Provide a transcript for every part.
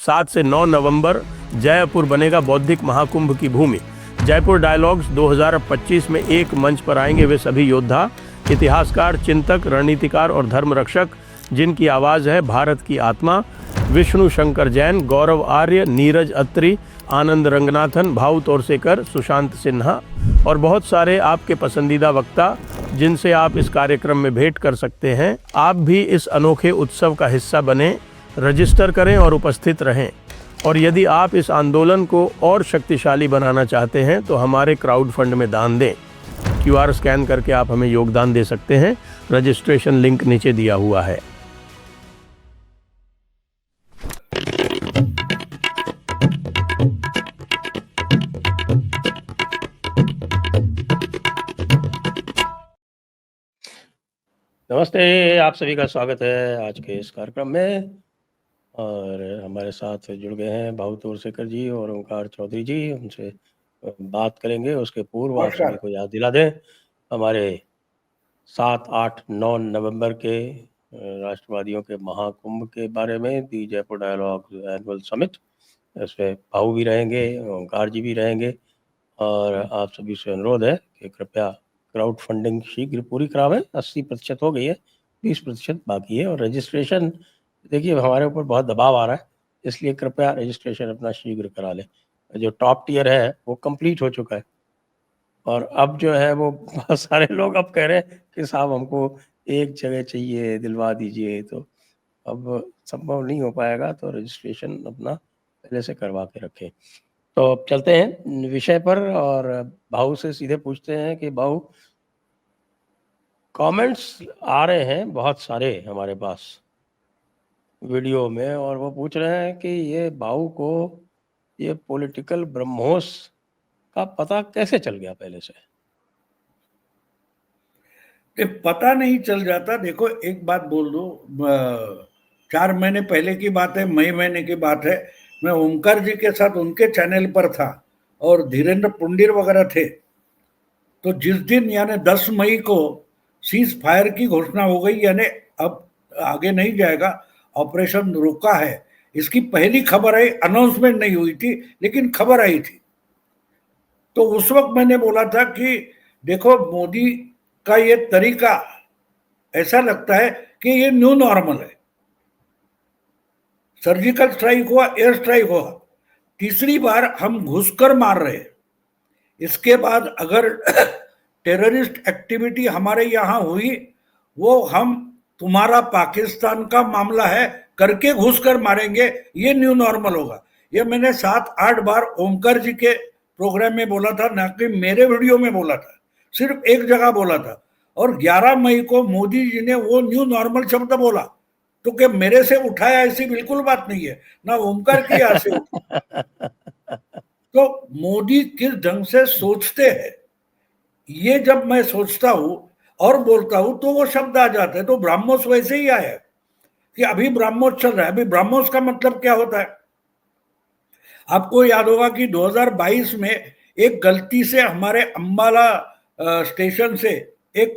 7 से 9 नवंबर जयपुर बनेगा बौद्धिक महाकुंभ की भूमि। जयपुर डायलॉग्स 2025 में एक मंच पर आएंगे वे सभी योद्धा, इतिहासकार, चिंतक, रणनीतिकार और धर्म रक्षक जिनकी आवाज़ है भारत की आत्मा। विष्णु शंकर जैन, गौरव आर्य, नीरज अत्री, आनंद रंगनाथन, भाऊ तोरसेकर, सुशांत सिन्हा और बहुत सारे आपके पसंदीदा वक्ता जिनसे आप इस कार्यक्रम में भेंट कर सकते हैं। आप भी इस अनोखे उत्सव का हिस्सा बने, रजिस्टर करें और उपस्थित रहें। और यदि आप इस आंदोलन को और शक्तिशाली बनाना चाहते हैं तो हमारे क्राउड फंड में दान दें। QR स्कैन करके आप हमें योगदान दे सकते हैं। रजिस्ट्रेशन लिंक नीचे दिया हुआ है। नमस्ते, आप सभी का स्वागत है आज के इस कार्यक्रम में। और हमारे साथ जुड़ गए हैं भाऊ तोरसेकर जी और ओंकार चौधरी जी। उनसे बात करेंगे। उसके पूर्व आप सभी को याद दिला दें, हमारे 7, 8, 9 नवंबर के राष्ट्रवादियों के महाकुंभ के बारे में दी जयपुर डायलॉग एनुअल समिट, इसमें भाऊ भी रहेंगे, ओंकार जी भी रहेंगे। और आप सभी से अनुरोध है कि कृपया क्राउड फंडिंग शीघ्र पूरी करावें। 80% हो गई है, 20% बाकी है। और रजिस्ट्रेशन, देखिए हमारे ऊपर बहुत दबाव आ रहा है, इसलिए कृपया रजिस्ट्रेशन अपना शीघ्र करा लें। जो टॉप टियर है वो कंप्लीट हो चुका है और अब जो है वो बहुत सारे लोग अब कह रहे हैं कि साहब हमको एक जगह चाहिए, दिलवा दीजिए। तो अब संभव नहीं हो पाएगा, तो रजिस्ट्रेशन अपना पहले से करवा के रखें। तो अब चलते हैं विषय पर और भाऊ से सीधे पूछते हैं कि भाऊ, कमेंट्स आ रहे हैं बहुत सारे हमारे पास वीडियो में, और वो पूछ रहे हैं कि ये भाऊ को ये पॉलिटिकल ब्रह्मोस का पता कैसे चल गया पहले से। पता नहीं चल जाता। देखो एक बात बोल दो, 4 महीने पहले की बात है, मई महीने की बात है, मैं ओंकार जी के साथ उनके चैनल पर था और धीरेन्द्र पुंडीर वगैरह थे। तो जिस दिन यानी 10 मई को सीज फायर की घोषणा हो गई, यानी अब आगे नहीं जाएगा, ऑपरेशन रोका है, इसकी पहली खबर आई। अनाउंसमेंट नहीं हुई थी लेकिन खबर आई थी। तो उस वक्त मैंने बोला था कि देखो मोदी का ये तरीका ऐसा लगता है कि ये न्यू नॉर्मल है। सर्जिकल स्ट्राइक हुआ, एयर स्ट्राइक हुआ, तीसरी बार हम घुसकर मार रहे हैं। इसके बाद अगर टेररिस्ट एक्टिविटी हमारे यहां हुई, वो हम तुम्हारा पाकिस्तान का मामला है करके घुसकर मारेंगे, ये न्यू नॉर्मल होगा। ये मैंने 7-8 बार ओंकार जी के प्रोग्राम में बोला था, ना कि मेरे वीडियो में बोला था, सिर्फ एक जगह बोला था। और 11 मई को मोदी जी ने वो न्यू नॉर्मल शब्द बोला, तो क्या मेरे से उठाया, ऐसी बिल्कुल बात नहीं है, ना ओंकार की यहाँ से तो मोदी किस ढंग से सोचते हैं, ये जब मैं सोचता हूं और बोलता हूं तो वो शब्द आ जाते हैं। तो ब्रह्मोस वैसे ही आया कि अभी ब्रह्मोस चल रहा है। अभी ब्रह्मोस का मतलब क्या होता है, आपको याद होगा कि 2022 में एक गलती से हमारे अंबाला स्टेशन से एक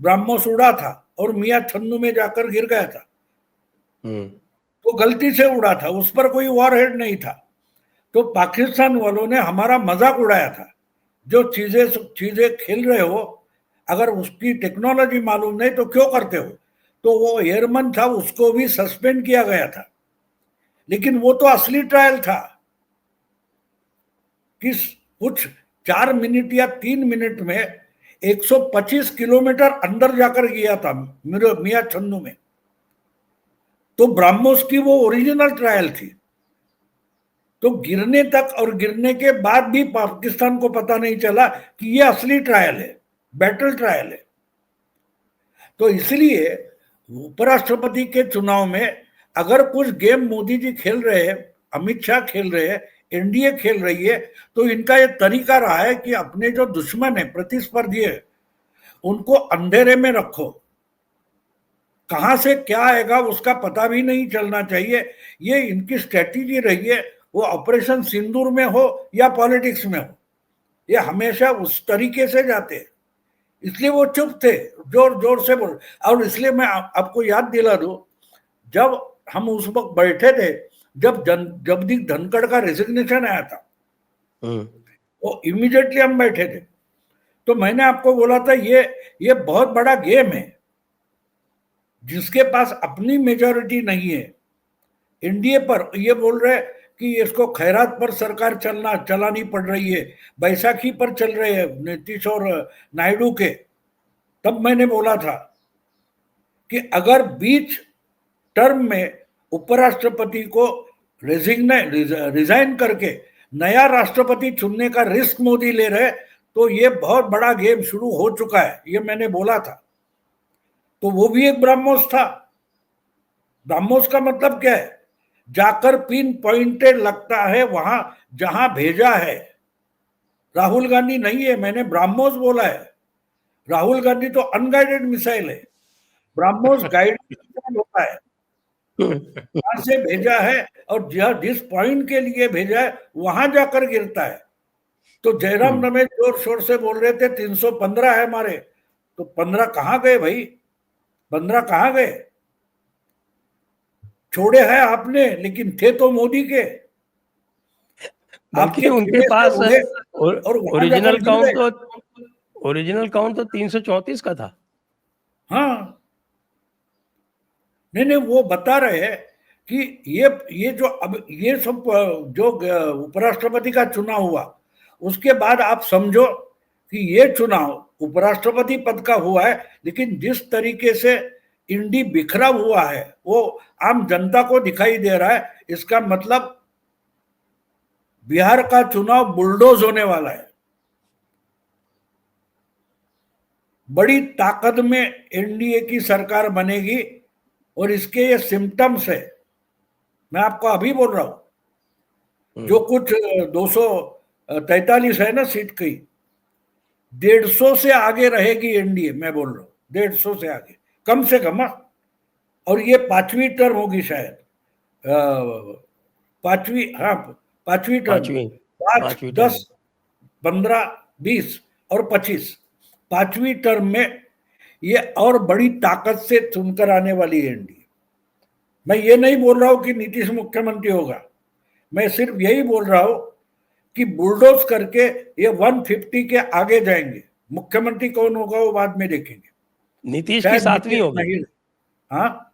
ब्रह्मोस उड़ा था और मियां छन्नू में जाकर गिर गया था। तो गलती से उड़ा था, उस पर कोई वॉरहेड नहीं था। तो पाकिस्तान वालों ने हमारा मजाक उड़ाया था। जो चीजें खेल रहे हो, अगर उसकी टेक्नोलॉजी मालूम नहीं तो क्यों करते हो। तो वो एयरमैन था, उसको भी सस्पेंड किया गया था। लेकिन वो तो असली ट्रायल था कि कुछ 4 मिनट या 3 मिनट में 125 किलोमीटर अंदर जाकर गया था मियां छन्नू में। तो ब्रह्मोस की वो ओरिजिनल ट्रायल थी। तो गिरने तक और गिरने के बाद भी पाकिस्तान को पता नहीं चला कि ये असली ट्रायल है, बैटल ट्रायल है। तो इसलिए उपराष्ट्रपति के चुनाव में अगर कुछ गेम मोदी जी खेल रहे हैं, अमित शाह खेल रहे हैं, एनडीए खेल रही है, तो इनका ये तरीका रहा है कि अपने जो दुश्मन है, प्रतिस्पर्धी है, उनको अंधेरे में रखो। कहां से क्या आएगा उसका पता भी नहीं चलना चाहिए। ये इनकी स्ट्रेटेजी रही है, वो ऑपरेशन सिंदूर में हो या पॉलिटिक्स में हो, ये हमेशा उस तरीके से जाते हैं। इसलिए वो चुप थे, जोर जोर से बोल। और इसलिए मैं आपको याद दिला दूं, जब हम उस वक्त बैठे थे जब जगदीप धनखड़ का रेजिग्नेशन आया था, हम्म, वो इमीडिएटली हम बैठे थे। तो मैंने आपको बोला था ये बहुत बड़ा गेम है, जिसके पास अपनी मेजोरिटी नहीं है, एनडीए पर ये बोल रहे कि इसको खैरात पर सरकार चलानी पड़ रही है, बैसाखी पर चल रहे हैं नीतीश और नायडू के। तब मैंने बोला था कि अगर बीच टर्म में उपराष्ट्रपति को रिजाइन करके नया राष्ट्रपति चुनने का रिस्क मोदी ले रहे, तो ये बहुत बड़ा गेम शुरू हो चुका है, ये मैंने बोला था। तो वो भी एक ब्रह्मोस था। ब्रह्मोस का मतलब क्या है? जाकर पिन पॉइंटेड लगता है वहां जहां भेजा है। राहुल गांधी नहीं है, मैंने ब्रह्मोस बोला है। राहुल गांधी तो अनगाइडेड मिसाइल है, ब्रह्मोस गाइडेड मिसाइल होता है। वहां से भेजा है और जिस पॉइंट के लिए भेजा है वहां जाकर गिरता है। तो जयराम रमेश जोर शोर से बोल रहे थे 315 है हमारे, तो 15 कहां गए भाई? 15 कहां गए? छोड़े हैं आपने, लेकिन थे तो मोदी के। बल्कि आपके उनके खेमे से पास उड़े और वहां जाकर ओरिजिनल गिर काउंट गए। तो 334 का था। हाँ, नहीं वो बता रहे हैं कि ये जो अब ये सब जो उपराष्ट्रपति का चुनाव हुआ, उसके बाद आप समझो कि ये चुनाव उपराष्ट्रपति पद का हुआ है, लेकिन जिस तरीके से इंडी बिखरा हुआ है वो आम जनता को दिखाई दे रहा है। इसका मतलब बिहार का चुनाव बुलडोज होने वाला है। बड़ी ताकत में एनडीए की सरकार बनेगी और इसके ये सिम्टम्स है, मैं आपको अभी बोल रहा हूं। जो कुछ 243 है ना सीट की, 150 से आगे रहेगी एनडीए, मैं बोल रहा हूं 150 से आगे कम से कम। और ये 5वीं टर्म होगी शायद, 5वीं, हाँ 5वीं टर्म। पांचवी 5, पांचवी टर्म। 10, 15, 20 और 25, 5वीं टर्म में ये और बड़ी ताकत से चुनकर आने वाली है एनडीए। मैं ये नहीं बोल रहा हूं कि नीतीश मुख्यमंत्री होगा, मैं सिर्फ यही बोल रहा हूं कि बुलडोज करके ये 150 के आगे जाएंगे। मुख्यमंत्री कौन होगा वो बाद में देखेंगे। नीतीश की शायद 7वीं नीतीश होगी। नहीं। हाँ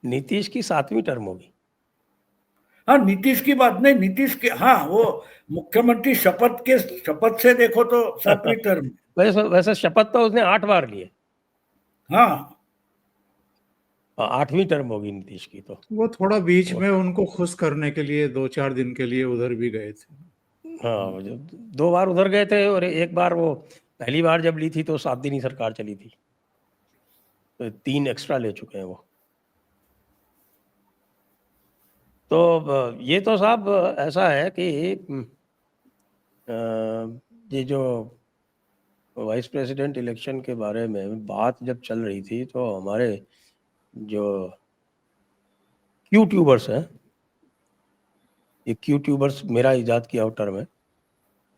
नीतीश की 7वीं टर्म होगी। हाँ, नीतीश की बात नहीं, नीतीश के, हाँ वो मुख्यमंत्री शपथ से देखो तो 7वीं टर्म। वैसे शपथ तो उसने 8 बार लिए। हाँ 8वीं टर्म होगी नीतीश की। तो वो थोड़ा बीच में उनको खुश करने के लिए 2-4 दिन के लिए उधर भी गए थे। हाँ, 2 बार उधर गए थे और एक बार वो पहली बार जब ली थी तो 7 दिन ही सरकार चली थी, तो 3 एक्स्ट्रा ले चुके हैं वो। तो ये तो साहब ऐसा है कि ये जो वाइस प्रेसिडेंट इलेक्शन के बारे में बात जब चल रही थी, तो हमारे जो क्यूट्यूबर्स हैं, ये क्यूट्यूबर्स मेरा इजाद किया हुआ टर्म है,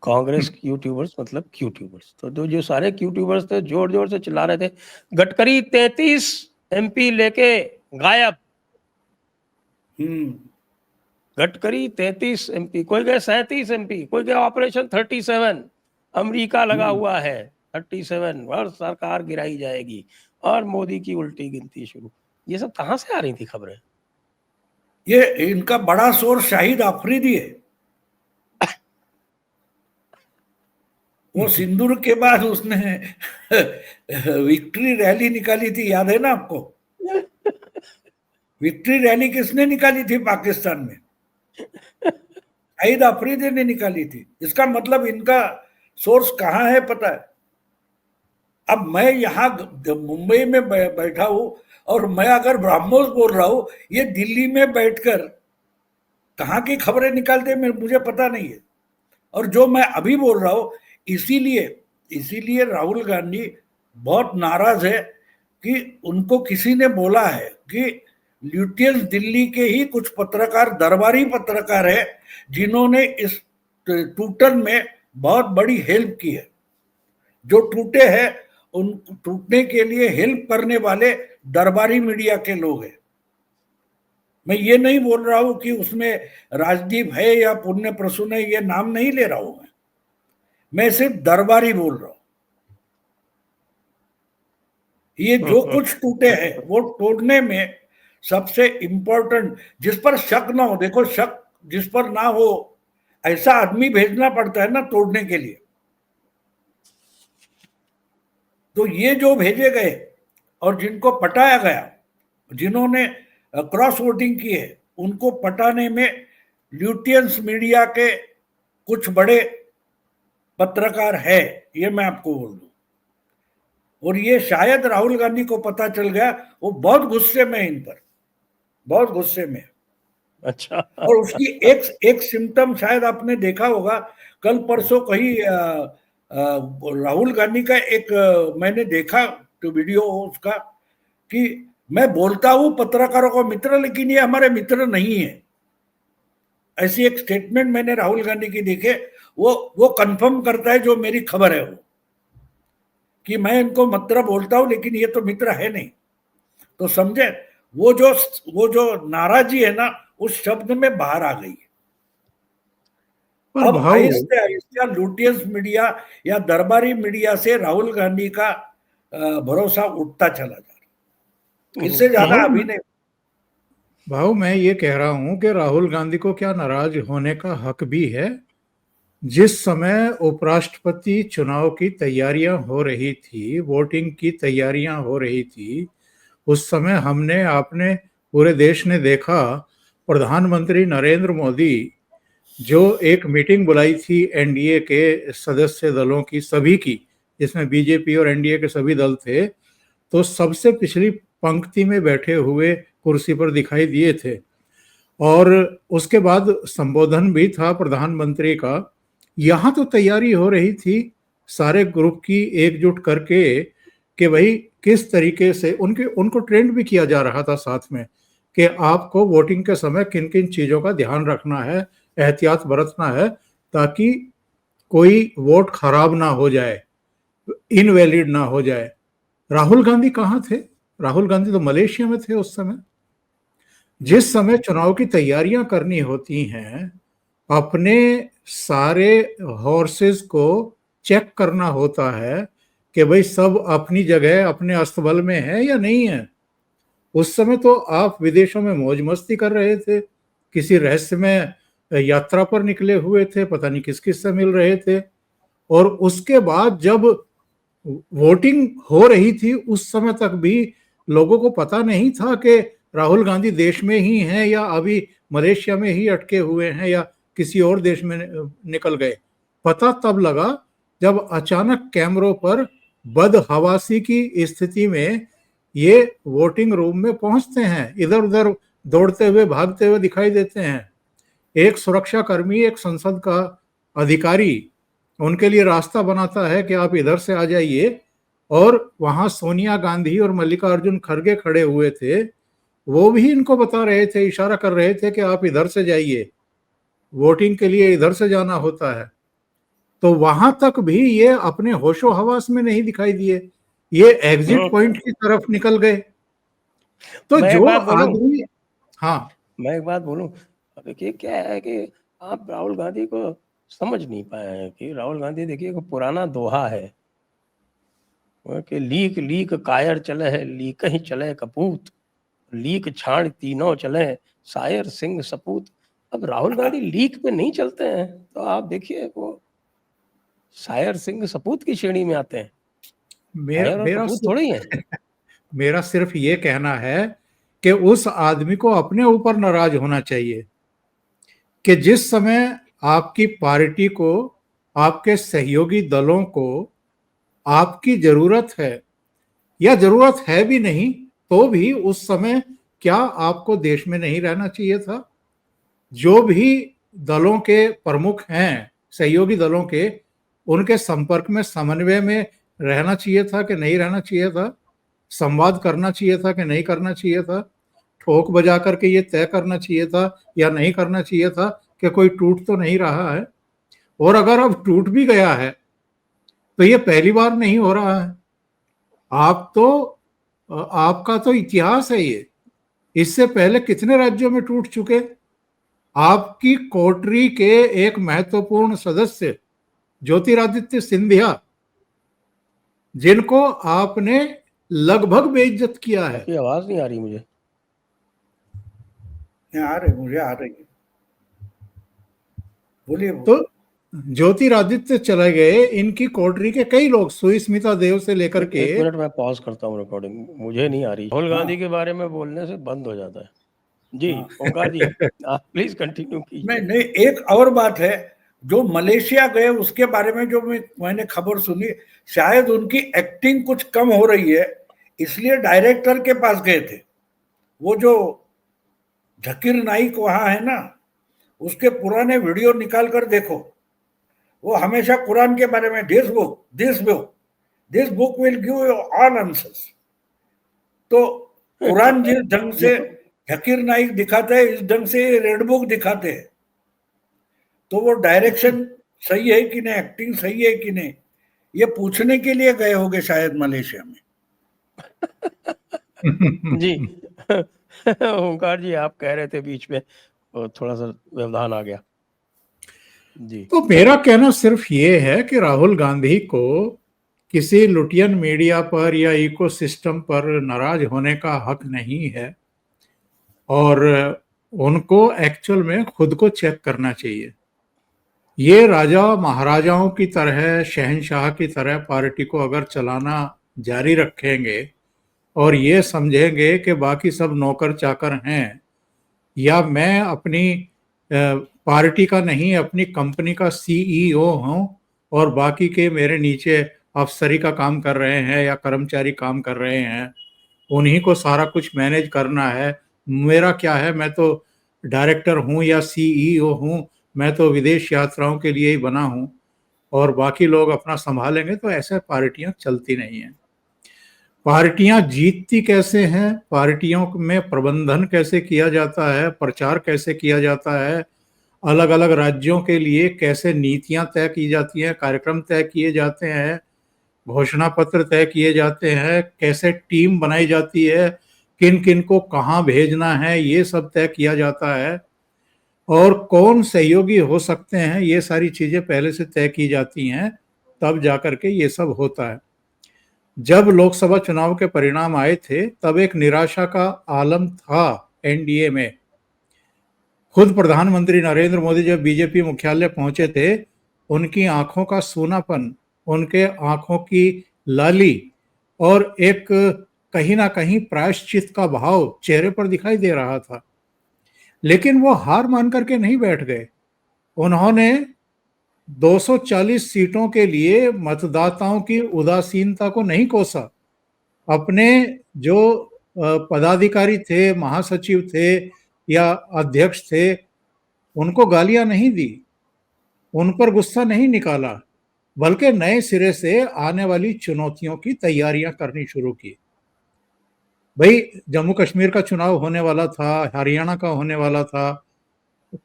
कांग्रेस क्यूट्यूबर्स मतलब क्यूट्यूबर्स, तो जो सारे क्यूट्यूबर्स थे जोर जोर से चिल्ला रहे थे गडकरी 33 एमपी लेके गायब। गडकरी 33 एमपी, कोई गए 37 एमपी, कोई गए ऑपरेशन 37, अमेरिका लगा हुआ है 37 और सरकार गिराई जाएगी और मोदी की उल्टी गिनती शुरू। ये सब कहां से आ रही थी खबरें? ये इनका बड़ा सोर्स शाहिद आफरीदी है। वो सिंदूर के बाद उसने विक्ट्री रैली निकाली थी, याद है ना आपको? विक्ट्री रैली किसने निकाली थी पाकिस्तान में? शाहिद आफरीदी ने निकाली थी। इसका मतलब इनका सोर्स कहाँ है पता है। अब मैं यहाँ मुंबई में बैठा हूं और मैं अगर ब्रह्मोस बोल रहा हूं, ये दिल्ली में बैठकर कहाँ की खबरें निकालते हैं मुझे पता नहीं है। और जो मैं अभी बोल रहा हूं, इसीलिए राहुल गांधी बहुत नाराज है कि उनको किसी ने बोला है कि ल्यूटियंस दिल्ली के ही कुछ पत्रकार, दरबारी पत्रकार है, जिन्होंने इस टूटन में बहुत बड़ी हेल्प की है। जो टूटे हैं उन टूटने के लिए हेल्प करने वाले दरबारी मीडिया के लोग हैं। मैं ये नहीं बोल रहा हूं कि उसमें राजदीप है या पुण्य प्रसून है, ये नाम नहीं ले रहा हूं मैं सिर्फ दरबारी बोल रहा हूं। ये जो कुछ टूटे हैं वो तोड़ने में सबसे इंपॉर्टेंट, जिस पर शक ना हो, देखो शक जिस पर ना हो ऐसा आदमी भेजना पड़ता है ना तोड़ने के लिए। तो ये जो भेजे गए और जिनको पटाया गया, जिन्होंने क्रॉस वोटिंग की है, उनको पटाने में ल्यूटियंस मीडिया के कुछ बड़े पत्रकार है, ये मैं आपको बोल दूं। और ये शायद राहुल गांधी को पता चल गया, वो बहुत गुस्से में इन पर, बहुत गुस्से में। अच्छा। और उसकी एक सिम्टम शायद आपने देखा होगा, कल परसों कहीं राहुल गांधी का एक मैंने देखा तो वीडियो उसका, कि मैं बोलता हूं पत्रकारों को मित्र, लेकिन ये हमारे मित्र नहीं है, ऐसी एक स्टेटमेंट मैंने राहुल गांधी की देखे। वो कंफर्म करता है जो मेरी खबर है, वो कि मैं इनको मित्र बोलता हूं लेकिन ये तो मित्र है नहीं। तो समझे, वो जो नाराजगी है ना उस शब्द में बाहर आ गई। पर अब भाव आहिस्ते आहिस्ते लुटियंस मीडिया या दरबारी मीडिया से राहुल गांधी का भरोसा उठता चला जा रहा, इससे ज्यादा भाव अभी नहीं। भाव मैं ये कह रहा हूं कि राहुल गांधी को क्या नाराज होने का हक भी है। जिस समय उपराष्ट्रपति चुनाव की तैयारियां हो रही थी, वोटिंग की तैयारियां हो रही थी, उस समय हमने, आपने, पूरे देश ने देखा, प्रधानमंत्री नरेंद्र मोदी जो एक मीटिंग बुलाई थी एनडीए के सदस्य दलों की, सभी की, जिसमें बीजेपी और एनडीए के सभी दल थे, तो सबसे पिछली पंक्ति में बैठे हुए कुर्सी पर दिखाई दिए थे। और उसके बाद संबोधन भी था प्रधानमंत्री का। यहाँ तो तैयारी हो रही थी सारे ग्रुप की एकजुट करके कि भाई किस तरीके से उनको ट्रेंड भी किया जा रहा था साथ में, कि आपको वोटिंग के समय किन किन चीज़ों का ध्यान रखना है, एहतियात बरतना है, ताकि कोई वोट खराब ना हो जाए, इनवैलिड ना हो जाए। राहुल गांधी कहाँ थे? राहुल गांधी तो मलेशिया में थे उस समय। जिस समय चुनाव की तैयारियां करनी होती हैं, अपने सारे हॉर्सेस को चेक करना होता है कि भाई सब अपनी जगह अपने अस्तबल में है या नहीं है। उस समय तो आप विदेशों में मौज मस्ती कर रहे थे, किसी रहस्यमय यात्रा पर निकले हुए थे, पता नहीं किस किस से मिल रहे थे। और उसके बाद जब वोटिंग हो रही थी, उस समय तक भी लोगों को पता नहीं था कि राहुल गांधी देश में ही हैं या अभी मलेशिया में ही अटके हुए हैं या किसी और देश में निकल गए। पता तब लगा जब अचानक कैमरों पर बदहवासी की स्थिति में ये वोटिंग रूम में पहुंचते हैं, इधर उधर दौड़ते हुए भागते हुए दिखाई देते हैं। एक सुरक्षा कर्मी, एक संसद का अधिकारी उनके लिए रास्ता बनाता है कि आप इधर से आ जाइए, और वहां सोनिया गांधी और मल्लिकार्जुन खड़गे खड़े हुए थे, वो भी इनको बता रहे थे, इशारा कर रहे थे कि आप इधर से जाइए, वोटिंग के लिए इधर से जाना होता है। तो वहां तक भी ये अपने होशो हवास में नहीं दिखाई दिए, ये एग्जिट पॉइंट की तरफ निकल गए। तो जो आदमी, हाँ मैं एक बात बोलूं, देखिए क्या है कि आप राहुल गांधी को समझ नहीं पाए हैं कि राहुल गांधी देखिए एक पुराना दोहा है कि लीक लीक कायर चले है, लीक ही चले कपूत, लीक छाण तीनों चले, शायर सिंह सपूत। अब राहुल गांधी लीक पे नहीं चलते हैं, तो आप देखिए वो शायर सिंह सपूत की श्रेणी में आते हैं। शायर और कपूत थोड़े ही हैं। मेरा सिर्फ ये कहना है कि उस आदमी को अपने ऊपर नाराज होना चाहिए कि जिस समय आपकी पार्टी को, आपके सहयोगी दलों को आपकी जरूरत है, या जरूरत है भी नहीं तो भी, उस समय क्या आपको देश में नहीं रहना चाहिए था? जो भी दलों के प्रमुख हैं, सहयोगी दलों के, उनके संपर्क में, समन्वय में रहना चाहिए था कि नहीं रहना चाहिए था? संवाद करना चाहिए था कि नहीं करना चाहिए था? ठोक बजा करके ये तय करना चाहिए था या नहीं करना चाहिए था कि कोई टूट तो नहीं रहा है? और अगर अब टूट भी गया है तो ये पहली बार नहीं हो रहा है। आपका तो इतिहास है ये। इससे पहले कितने राज्यों में टूट चुके। आपकी कोटरी के एक महत्वपूर्ण सदस्य ज्योतिरादित्य सिंधिया, जिनको आपने लगभग बेइज्जत किया है। आपकी आवाज नहीं आ रही मुझे। आ रही, मुझे आ रही है, बोलिए। तो ज्योतिरादित्य चले गए, इनकी कोटरी के कई लोग, सुस्मिता देव से लेकर के। एक मिनट, मैं पॉज करता हूँ रिकॉर्डिंग, मुझे नहीं आ रही। राहुल गांधी के बारे में बोलने से बंद हो जाता है। जी ओंकार जी, आप प्लीज कंटिन्यू नहीं कीजिए। नहीं, एक और बात है, जो मलेशिया गए उसके बारे में जो मैंने खबर सुनी, शायद उनकी एक्टिंग कुछ कम हो रही है, इसलिए डायरेक्टर के पास गए थे। वो जो झकीर नाइक वहां है ना, उसके पुराने वीडियो निकाल कर देखो। वो हमेशा कुरान के बारे में, this book will give you all answers. तो कुरान जिस ढंग से झकीर नाइक दिखाते हैं, इस ढंग से रेड बुक दिखाते हैं। तो वो डायरेक्शन सही है कि नहीं, एक्टिंग सही है कि नहीं, ये पूछने के लिए गए होंगे शायद मलेशिया में। जी ओंकार जी, आप कह रहे थे बीच में, थोड़ा सा व्यवधान आ गया। जी, तो मेरा कहना सिर्फ ये है कि राहुल गांधी को किसी लुटियन मीडिया पर या इकोसिस्टम पर नाराज होने का हक नहीं है, और उनको एक्चुअल में खुद को चेक करना चाहिए। ये राजा महाराजाओं की तरह, शहंशाह की तरह पार्टी को अगर चलाना जारी रखेंगे और ये समझेंगे कि बाकी सब नौकर चाकर हैं, या मैं अपनी पार्टी का नहीं, अपनी कंपनी का सीईओ हूं और बाकी के मेरे नीचे अफसरी का काम कर रहे हैं या कर्मचारी काम कर रहे हैं, उन्हीं को सारा कुछ मैनेज करना है, मेरा क्या है, मैं तो डायरेक्टर हूं या सीईओ हूं, मैं तो विदेश यात्राओं के लिए ही बना हूं और बाकी लोग अपना संभालेंगे, तो ऐसे पार्टियां चलती नहीं हैं। पार्टियां जीतती कैसे हैं, पार्टियों में प्रबंधन कैसे किया जाता है, प्रचार कैसे किया जाता है, अलग अलग राज्यों के लिए कैसे नीतियां तय की जाती हैं, कार्यक्रम तय किए जाते हैं, घोषणा पत्र तय किए जाते हैं, कैसे टीम बनाई जाती है, किन किन को कहाँ भेजना है, ये सब तय किया जाता है, और कौन सहयोगी हो सकते हैं, ये सारी चीजें पहले से तय की जाती हैं, तब जाकर के ये सब होता है। जब लोकसभा चुनाव के परिणाम आए थे, तब एक निराशा का आलम था एनडीए में। खुद प्रधानमंत्री नरेंद्र मोदी जब बीजेपी मुख्यालय पहुंचे थे, उनकी आंखों का सूनापन, उनके आंखों की लाली और एक कहीं ना कहीं प्रायश्चित का भाव चेहरे पर दिखाई दे रहा था। लेकिन वो हार मान करके नहीं बैठ गए। उन्होंने 240 सीटों के लिए मतदाताओं की उदासीनता को नहीं कोसा। अपने जो पदाधिकारी थे, महासचिव थे या अध्यक्ष थे, उनको गालियां नहीं दी, उन पर गुस्सा नहीं निकाला, बल्कि नए सिरे से आने वाली चुनौतियों की तैयारियां करनी शुरू की। भाई, जम्मू कश्मीर का चुनाव होने वाला था, हरियाणा का होने वाला था,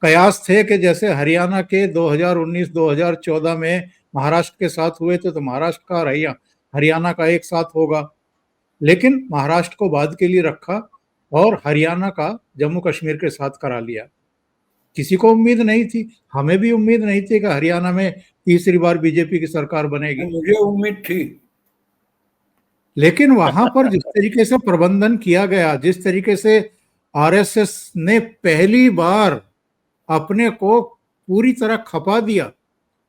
कयास थे कि जैसे हरियाणा के 2019-2014 में महाराष्ट्र के साथ हुए थे, तो महाराष्ट्र का हरियाणा का एक साथ होगा। लेकिन महाराष्ट्र को बाद के लिए रखा और हरियाणा का जम्मू कश्मीर के साथ करा लिया। किसी को उम्मीद नहीं थी, हमें भी उम्मीद नहीं थी कि हरियाणा में तीसरी बार बीजेपी की सरकार बनेगी। मुझे उम्मीद थी। लेकिन वहां पर जिस तरीके से प्रबंधन किया गया, जिस तरीके से आरएसएस ने पहली बार अपने को पूरी तरह खपा दिया,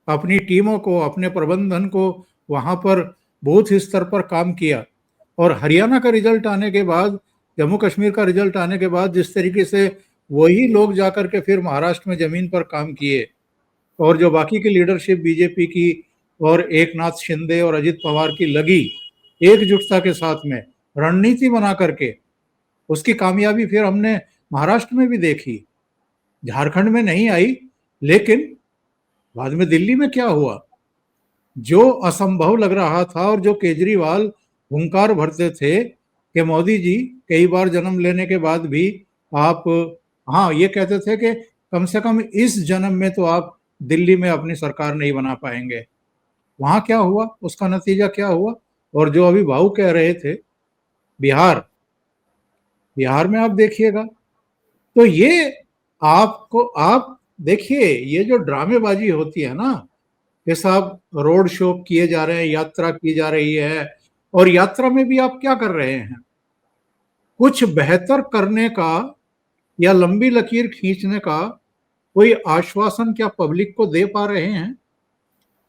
अपनी टीमों को, अपने प्रबंधन को, वहां पर बूथ स्तर पर काम किया, और हरियाणा का रिजल्ट आने के बाद, जम्मू कश्मीर का रिजल्ट आने के बाद जिस तरीके से वही लोग जाकर के फिर महाराष्ट्र में जमीन पर काम किए, और जो बाकी की लीडरशिप बीजेपी की और एकनाथ शिंदे और अजित पवार की लगी एकजुटता के साथ में रणनीति बना करके, उसकी कामयाबी फिर हमने महाराष्ट्र में भी देखी। झारखंड में नहीं आई, लेकिन बाद में दिल्ली में क्या हुआ, जो असंभव लग रहा था और जो केजरीवाल हुंकार भरते थे कि मोदी जी कई बार जन्म लेने के बाद भी आप, हाँ, ये कहते थे कि कम से कम इस जन्म में तो आप दिल्ली में अपनी सरकार नहीं बना पाएंगे। वहां क्या हुआ, उसका नतीजा क्या हुआ? और जो अभी भाऊ कह रहे थे, बिहार बिहार में आप देखिएगा। तो ये आप देखिए, ये जो ड्रामेबाजी होती है ना, ये साहब रोड शो किए जा रहे हैं, यात्रा की जा रही है, और यात्रा में भी आप क्या कर रहे हैं? कुछ बेहतर करने का या लंबी लकीर खींचने का कोई आश्वासन क्या पब्लिक को दे पा रहे हैं?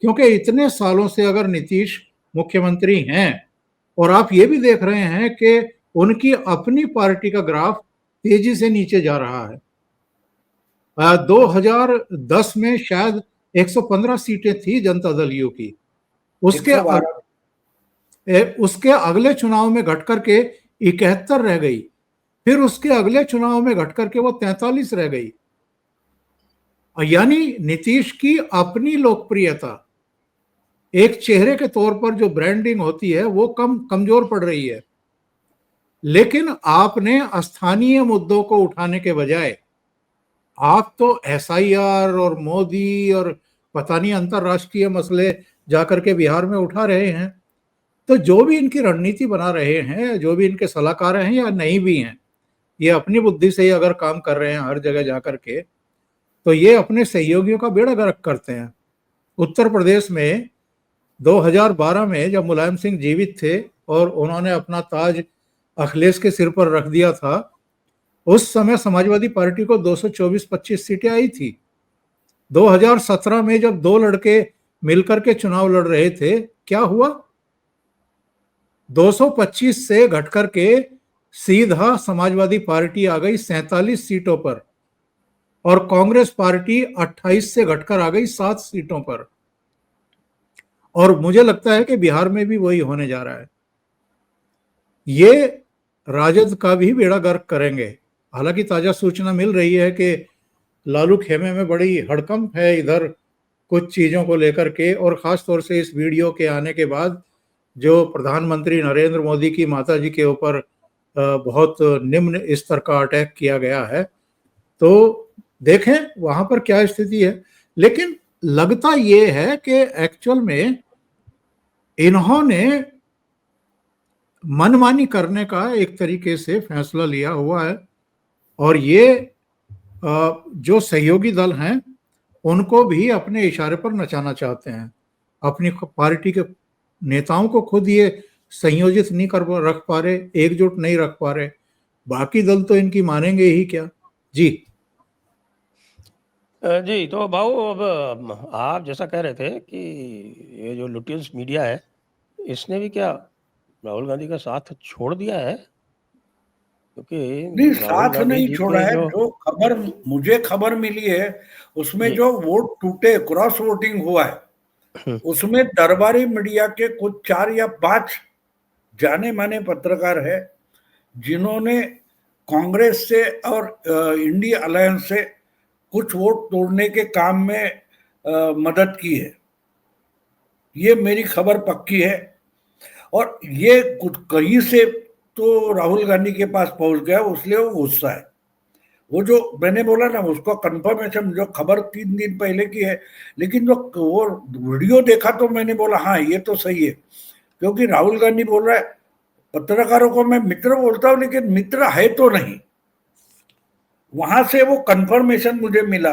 क्योंकि इतने सालों से अगर नीतीश मुख्यमंत्री हैं और आप ये भी देख रहे हैं कि उनकी अपनी पार्टी का ग्राफ तेजी से नीचे जा रहा है। 2010 में शायद 115 सीटें थी जनता दल यू की, उसके अगले चुनाव में घट करके 71 रह गई, फिर उसके अगले चुनाव में घट करके वो 43 रह गई। यानी नीतीश की अपनी लोकप्रियता, एक चेहरे के तौर पर जो ब्रांडिंग होती है वो कमजोर पड़ रही है। लेकिन आपने स्थानीय मुद्दों को उठाने के बजाय आप तो एसआईआर और मोदी और पता नहीं अंतरराष्ट्रीय मसले जाकर के बिहार में उठा रहे हैं। तो जो भी इनकी रणनीति बना रहे हैं, जो भी इनके सलाहकार हैं या नहीं भी हैं, ये अपनी बुद्धि से ही अगर काम कर रहे हैं हर जगह जाकर के, तो ये अपने सहयोगियों का बेड़ा गर्क करते हैं। उत्तर प्रदेश में 2012 में जब मुलायम सिंह जीवित थे और उन्होंने अपना ताज अखिलेश के सिर पर रख दिया था, उस समय समाजवादी पार्टी को 224-25 सीटें आई थी। 2017 में जब दो लड़के मिलकर के चुनाव लड़ रहे थे, क्या हुआ? 225 से घट करके सीधा समाजवादी पार्टी आ गई 47 सीटों पर, और कांग्रेस पार्टी 28 से घटकर आ गई 7 सीटों पर। और मुझे लगता है कि बिहार में भी वही होने जा रहा है। ये राजद का भी बेड़ा गर्क करेंगे। हालांकि ताजा सूचना मिल रही है कि लालू खेमे में बड़ी हड़कंप है इधर कुछ चीजों को लेकर के, और खास तौर से इस वीडियो के आने के बाद जो प्रधानमंत्री नरेंद्र मोदी की माताजी के ऊपर बहुत निम्न स्तर का अटैक किया गया है। तो देखें वहां पर क्या स्थिति है। लेकिन लगता यह है कि एक्चुअल में इन्होंने मनमानी करने का एक तरीके से फैसला लिया हुआ है, और ये जो सहयोगी दल हैं उनको भी अपने इशारे पर नचाना चाहते हैं। अपनी पार्टी के नेताओं को खुद ये संयोजित नहीं कर रख पा रहे, एकजुट नहीं रख पा रहे, बाकी दल तो इनकी मानेंगे ही क्या। जी जी, तो भाऊ अब आप जैसा कह रहे थे कि ये जो लुटियंस मीडिया है, इसने भी क्या राहुल गांधी का साथ छोड़ दिया है? क्योंकि नहीं, राहुल साथ गांधी नहीं जी छोड़ा के है। जो जो खबर मुझे खबर मिली है उसमें जी जो वोट टूटे, क्रॉस वोटिंग हुआ है, उसमें दरबारी मीडिया के कुछ 4 या 5 जाने माने पत्रकार है जिन्होंने कांग्रेस से और इंडिया अलायंस से कुछ वोट तोड़ने के काम में मदद की है। ये मेरी खबर पक्की है। और ये कुछ कहीं से तो राहुल गांधी के पास पहुंच गया, इसलिए वो गुस्सा है। वो जो मैंने बोला ना, उसको कंफर्मेशन, जो खबर 3 दिन पहले की है, लेकिन जो वो वीडियो देखा तो मैंने बोला हाँ ये तो सही है। क्योंकि राहुल गांधी बोल रहा है पत्रकारों को मैं मित्र बोलता हूं, लेकिन मित्र है तो नहीं। वहां से वो कंफर्मेशन मुझे मिला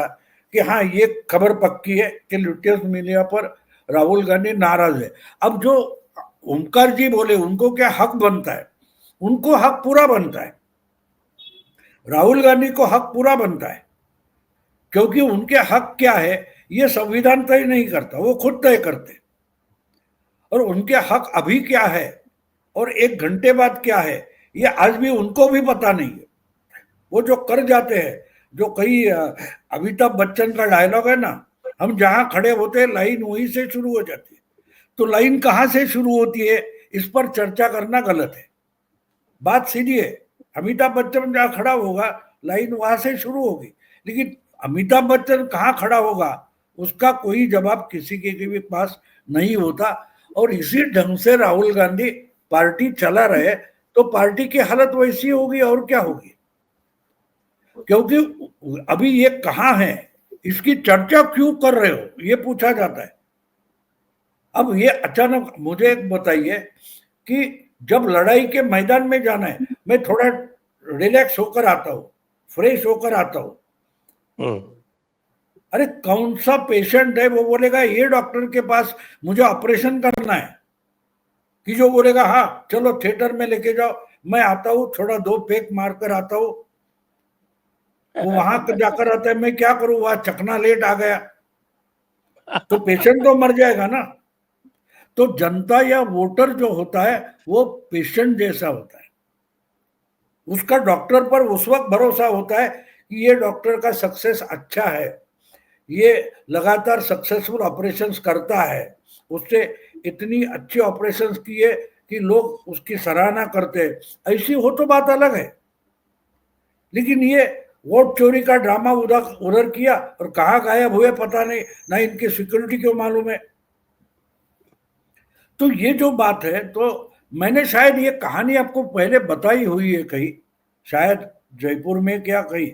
कि हाँ ये खबर पक्की है कि लुटियंस मीडिया पर राहुल गांधी नाराज है। अब जो ओमकार जी बोले उनको क्या हक बनता है? उनको हक पूरा बनता है, राहुल गांधी को हक पूरा बनता है। क्योंकि उनके हक क्या है ये संविधान तय नहीं करता, वो खुद तय करते। और उनके हक अभी क्या है और 1 घंटे बाद क्या है ये आज भी उनको भी पता नहीं है। वो जो कर जाते हैं, जो कई अमिताभ बच्चन का डायलॉग है ना, हम जहां खड़े होते हैं लाइन वहीं से शुरू हो जाती है। तो लाइन कहां से शुरू होती है इस पर चर्चा करना गलत है। बात सीधी है, अमिताभ बच्चन जहां खड़ा होगा लाइन वहां से शुरू होगी, लेकिन अमिताभ बच्चन कहाँ खड़ा होगा उसका कोई जवाब किसी के भी पास नहीं होता। और इसी ढंग से राहुल गांधी पार्टी चला रहे तो पार्टी की हालत वैसी होगी और क्या होगी। क्योंकि अभी ये कहाँ है, इसकी चर्चा क्यों कर रहे हो ये पूछा जाता है। अब ये अचानक मुझे एक बताइए कि जब लड़ाई के मैदान में जाना है, मैं थोड़ा रिलैक्स होकर आता हूँ, फ्रेश होकर आता हूँ। अरे कौन सा पेशेंट है वो बोलेगा ये डॉक्टर के पास मुझे ऑपरेशन करना है, कि जो बोलेगा हाँ चलो थिएटर में लेके जाओ, मैं आता हूँ थोड़ा 2 पेक मार कर आता हूँ, वो वहां जाकर आता है मैं क्या करूं, वहां चकना लेट आ गया, तो पेशेंट तो मर जाएगा ना। तो जनता या वोटर जो होता है वो पेशेंट जैसा होता है, उसका डॉक्टर पर उस वक्त भरोसा होता है कि ये डॉक्टर का सक्सेस अच्छा है, ये लगातार सक्सेसफुल ऑपरेशंस करता है, उससे इतनी अच्छी ऑपरेशंस किए कि लोग उसकी सराहना करते हैं, ऐसी हो तो बात अलग है। लेकिन ये वोट चोरी का ड्रामा उधर उधर किया और कहाँ गायब हुए पता नहीं, ना इनकी सिक्योरिटी क्यों मालूम है। तो ये जो बात है, तो मैंने शायद ये कहानी आपको पहले बताई हुई है कहीं, शायद जयपुर में क्या कहीं,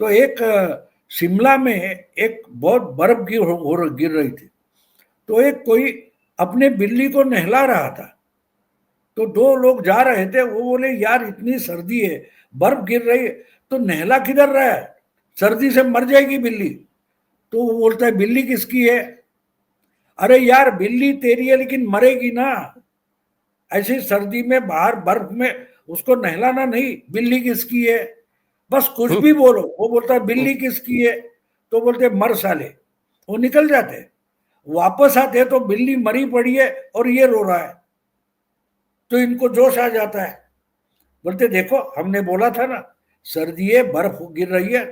तो एक शिमला में एक बहुत बर्फ गिर रही थी, तो एक कोई अपने बिल्ली को नहला रहा था, तो 2 लोग जा रहे थे, वो बोले यार इतनी सर्दी है, बर्फ गिर रही है, तो नहला किधर रहा है, सर्दी से मर जाएगी बिल्ली। तो वो बोलता है बिल्ली किसकी है, अरे यार बिल्ली तेरी है लेकिन मरेगी ना, ऐसी सर्दी में बाहर बर्फ में उसको नहलाना नहीं, बिल्ली किसकी है, बस कुछ भी बोलो, वो बोलता है बिल्ली किसकी है, तो बोलते मर साले, वो निकल जाते, वापस आते तो बिल्ली मरी पड़ी है और ये रो रहा है, तो इनको जोश आ जाता है, बोलते देखो हमने बोला था ना, सर्दी है बर्फ गिर रही है,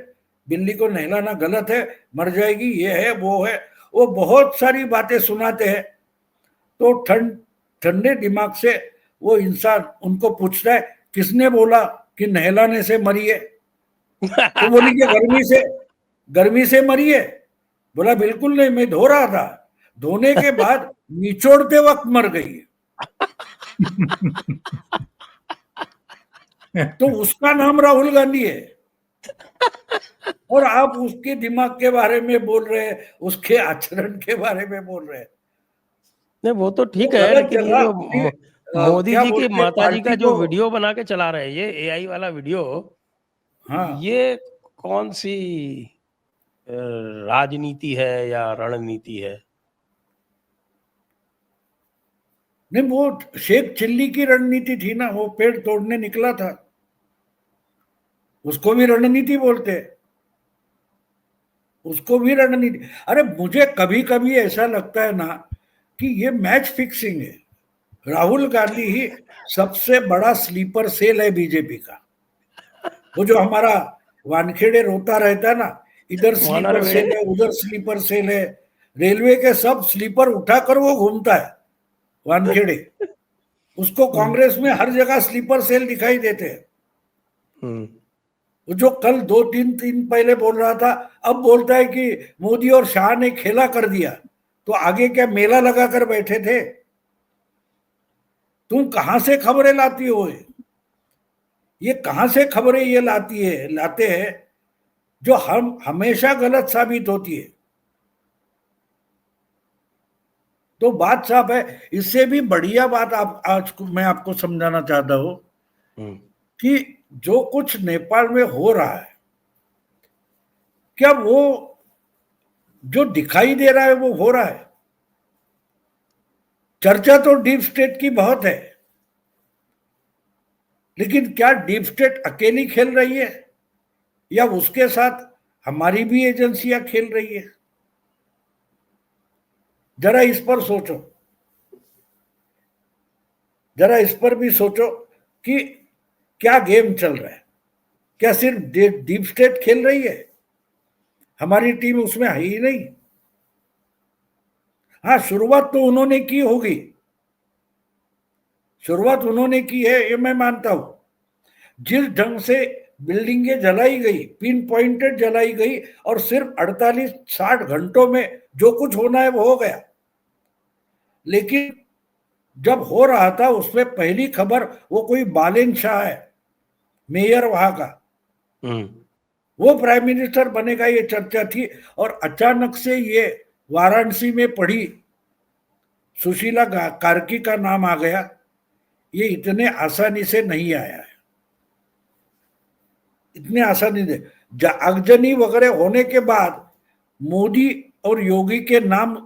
बिल्ली को नहलाना गलत है, मर जाएगी, ये है वो है, वो बहुत सारी बातें सुनाते हैं। तो ठंडे दिमाग से वो इंसान उनको पूछता है किसने बोला कि नहलाने से मरी है, तो बोली कि गर्मी से मरी है, बोला बिल्कुल नहीं, मैं धो रहा था, धोने के बाद निचोड़ते वक्त मर गई है। तो उसका नाम राहुल गांधी है, और आप उसके दिमाग के बारे में बोल रहे हैं, उसके आचरण के बारे में बोल रहे हैं। नहीं वो तो ठीक तो है, गलत लेकिन ये जगह जो अपनी मोदी क्या जी की बोलते हैं माता जी का पार्टी जो को। वीडियो बना के चला रहे हैं, ये एआई वाला वीडियो, हाँ ये कौन सी राजनीति है या रणनीति है? नहीं वो शेख चिल्ली की रणनीति थी ना, वो पेड़ तोड़ने निकला था, उसको भी रणनीति बोलते हैं, उसको भी रणनीति। अरे मुझे कभी कभी ऐसा लगता है ना कि ये मैच फिक्सिंग है, राहुल गांधी ही सबसे बड़ा स्लीपर सेल है बीजेपी का। वो जो हमारा वानखेड़े रोता रहता है ना, इधर स्लीपर सेल है उधर स्लीपर सेल है, रेलवे के सब स्लीपर उठाकर वो घूमता है वानखेड़े, उसको कांग्रेस में हर जगह स्लीपर सेल दिखाई देते हैं। वो जो कल 2-3 पहले बोल रहा था, अब बोलता है कि मोदी और शाह ने खेला कर दिया, तो आगे क्या मेला लगा कर बैठे थे? तुम कहां से खबरें लाती हो, ये कहां से खबरें ये लाते हैं जो हम हमेशा गलत साबित होती है। तो बात साफ है, इससे भी बढ़िया बात आप आज मैं आपको समझाना चाहता हूं कि जो कुछ नेपाल में हो रहा है, क्या वो जो दिखाई दे रहा है वो हो रहा है? चर्चा तो डीप स्टेट की बहुत है, लेकिन क्या डीप स्टेट अकेली खेल रही है या उसके साथ हमारी भी एजेंसियां खेल रही है? जरा इस पर सोचो, जरा इस पर भी सोचो कि क्या गेम चल रहा है, क्या सिर्फ डीप स्टेट खेल रही है? हमारी टीम उसमें है ही नहीं। हाँ शुरुआत तो उन्होंने की होगी, शुरुआत उन्होंने की है ये मैं मानता हूं, जिस ढंग से बिल्डिंगें जलाई गई, पिन पॉइंटेड जलाई गई, और सिर्फ 48-60 घंटों में जो कुछ होना है वो हो गया। लेकिन जब हो रहा था उसमें पहली खबर वो कोई बालेन शाह है, मेयर वहां का, वो प्राइम मिनिस्टर बनेगा ये चर्चा थी, और अचानक से ये वाराणसी में पड़ी सुशीला कार्की का नाम आ गया। ये इतने आसानी से नहीं आया है। इतने आसानी से आगजनी वगैरह होने के बाद मोदी और योगी के नाम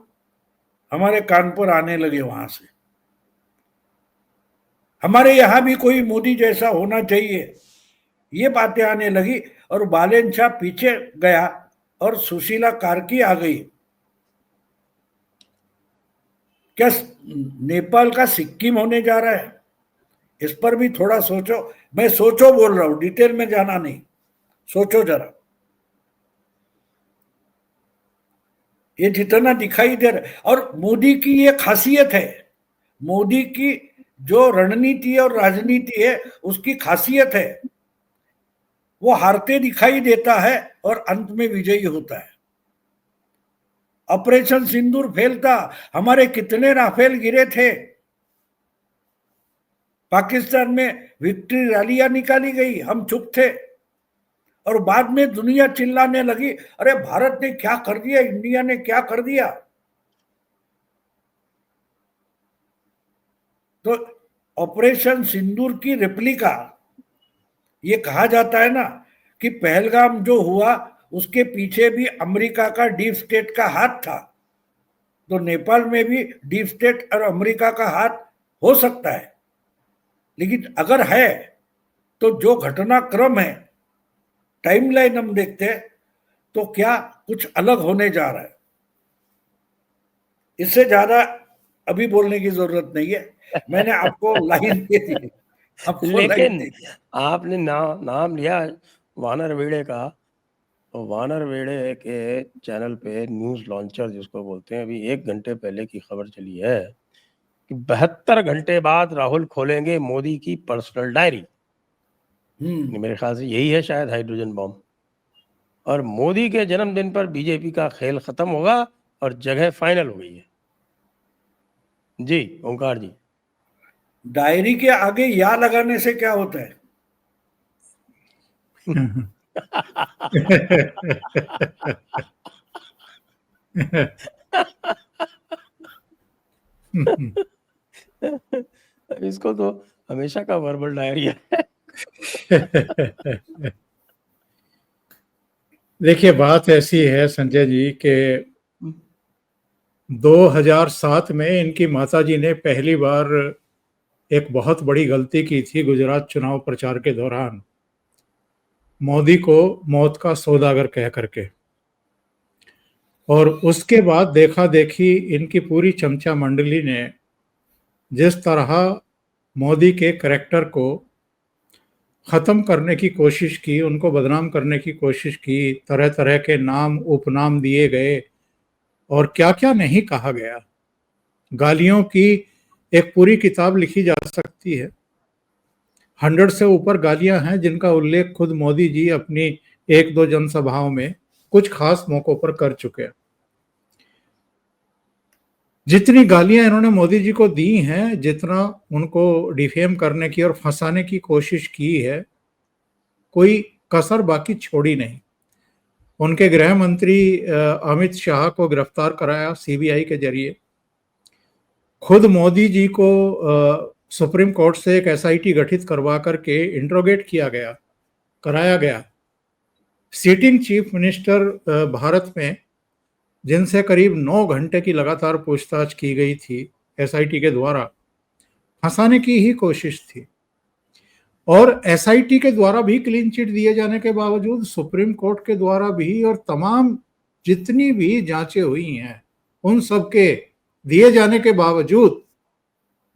हमारे कान पर आने लगे वहां से। हमारे यहां भी कोई मोदी जैसा होना चाहिए, ये बातें आने लगी। और बालेन शाह पीछे गया और सुशीला कार्की आ गई। क्या नेपाल का सिक्किम होने जा रहा है? इस पर भी थोड़ा सोचो। मैं सोचो बोल रहा हूं, डिटेल में जाना नहीं, सोचो जरा। ये जितना दिखाई दे रहा है, और मोदी की ये खासियत है, मोदी की जो रणनीति और राजनीति है उसकी खासियत है, वो हारते दिखाई देता है और अंत में विजयी होता है। ऑपरेशन सिंदूर फेल था, हमारे कितने राफेल गिरे थे, पाकिस्तान में विक्ट्री रैलियां निकाली गई, हम चुप थे। और बाद में दुनिया चिल्लाने लगी, अरे भारत ने क्या कर दिया, इंडिया ने क्या कर दिया। तो ऑपरेशन सिंदूर की रेप्लिका, ये कहा जाता है ना कि पहलगाम जो हुआ उसके पीछे भी अमेरिका का डीप स्टेट का हाथ था। तो नेपाल में भी डीप स्टेट और अमेरिका का हाथ हो सकता है, लेकिन अगर है तो जो घटनाक्रम है, टाइमलाइन हम देखते हैं तो क्या कुछ अलग होने जा रहा है। इससे ज्यादा अभी बोलने की जरूरत नहीं है, मैंने आपको लाइन दे दी। लेकिन आपने नाम लिया वानर वेड़े का, तो वानर वेड़े के चैनल पे न्यूज लॉन्चर जिसको बोलते हैं, अभी 1 घंटे पहले की खबर चली है कि 72 घंटे बाद राहुल खोलेंगे मोदी की पर्सनल डायरी। मेरे ख्याल से यही है शायद हाइड्रोजन बॉम्ब। और मोदी के जन्मदिन पर बीजेपी का खेल खत्म होगा और जगह फाइनल हो गई है। जी ओंकार जी, डायरी के आगे या लगाने से क्या होता है? इसको तो हमेशा का वर्बल डायरी है। देखिए, बात ऐसी है संजय जी कि 2007 में इनकी माताजी ने पहली बार एक बहुत बड़ी गलती की थी गुजरात चुनाव प्रचार के दौरान, मोदी को मौत का सौदागर कह करके। और उसके बाद देखा देखी इनकी पूरी चमचा मंडली ने जिस तरह मोदी के करैक्टर को ख़त्म करने की कोशिश की, उनको बदनाम करने की कोशिश की, तरह तरह के नाम उपनाम दिए गए और क्या क्या नहीं कहा गया। गालियों की एक पूरी किताब लिखी जा सकती है, 100 से ऊपर गालियां हैं जिनका उल्लेख खुद मोदी जी अपनी 1-2 जनसभाओं में कुछ खास मौकों पर कर चुके हैं। जितनी गालियां इन्होंने मोदी जी को दी हैं, जितना उनको डिफेम करने की और फंसाने की कोशिश की है, कोई कसर बाकी छोड़ी नहीं। उनके गृह मंत्री अमित शाह को गिरफ्तार कराया सीबीआई के जरिए। खुद मोदी जी को सुप्रीम कोर्ट से एक एसआईटी गठित करवा करके इंट्रोगेट कराया गया। सिटिंग चीफ मिनिस्टर भारत में, जिनसे करीब 9 घंटे की लगातार पूछताछ की गई थी एसआईटी के द्वारा, फंसाने की ही कोशिश थी। और एसआईटी के द्वारा भी क्लीन चिट दिए जाने के बावजूद, सुप्रीम कोर्ट के द्वारा भी, और तमाम जितनी भी जांचें हुई हैं उन सब के दिए जाने के बावजूद,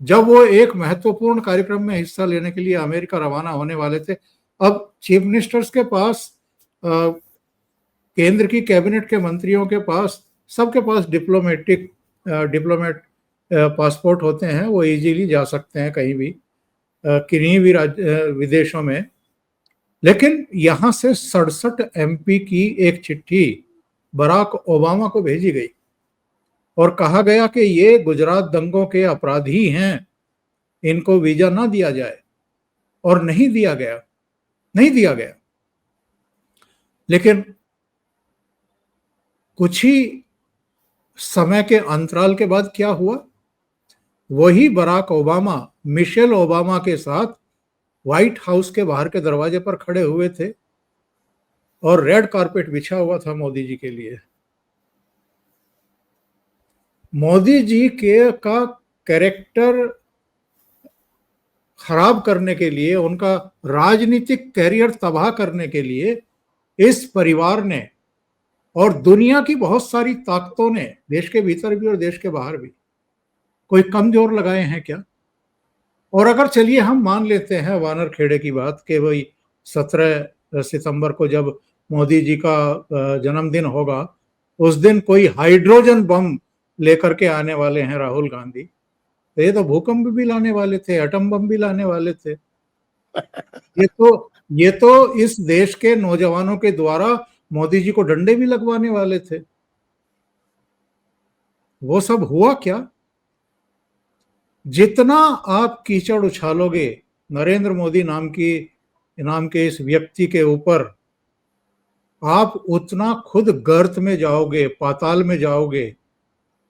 जब वो एक महत्वपूर्ण कार्यक्रम में हिस्सा लेने के लिए अमेरिका रवाना होने वाले थे, अब चीफ मिनिस्टर्स के पास, केंद्र की कैबिनेट के मंत्रियों के पास, सबके पास डिप्लोमेट पासपोर्ट होते हैं, वो इजीली जा सकते हैं कहीं भी, किन्हीं भी विदेशों में। लेकिन यहाँ से 67 एमपी की एक चिट्ठी बराक ओबामा को भेजी गई और कहा गया कि ये गुजरात दंगों के अपराधी हैं, इनको वीजा ना दिया जाए। और नहीं दिया गया। लेकिन कुछ ही समय के अंतराल के बाद क्या हुआ, वही बराक ओबामा मिशेल ओबामा के साथ व्हाइट हाउस के बाहर के दरवाजे पर खड़े हुए थे और रेड कारपेट बिछा हुआ था मोदी जी के लिए। मोदी जी के का कैरेक्टर खराब करने के लिए, उनका राजनीतिक कैरियर तबाह करने के लिए इस परिवार ने और दुनिया की बहुत सारी ताकतों ने, देश के भीतर भी और देश के बाहर भी, कोई कम जोर लगाए हैं क्या? और अगर चलिए हम मान लेते हैं वानर खेड़े की बात कि भाई 17 सितंबर को जब मोदी जी का जन्मदिन होगा, उस दिन कोई हाइड्रोजन बम लेकर के आने वाले हैं राहुल गांधी, तो ये तो भूकंप भी लाने वाले थे, एटम बम भी लाने वाले थे। ये तो इस देश के नौजवानों के द्वारा मोदी जी को डंडे भी लगवाने वाले थे। वो सब हुआ क्या? जितना आप कीचड़ उछालोगे नरेंद्र मोदी नाम के इस व्यक्ति के ऊपर, आप उतना खुद गर्त में जाओगे, पाताल में जाओगे,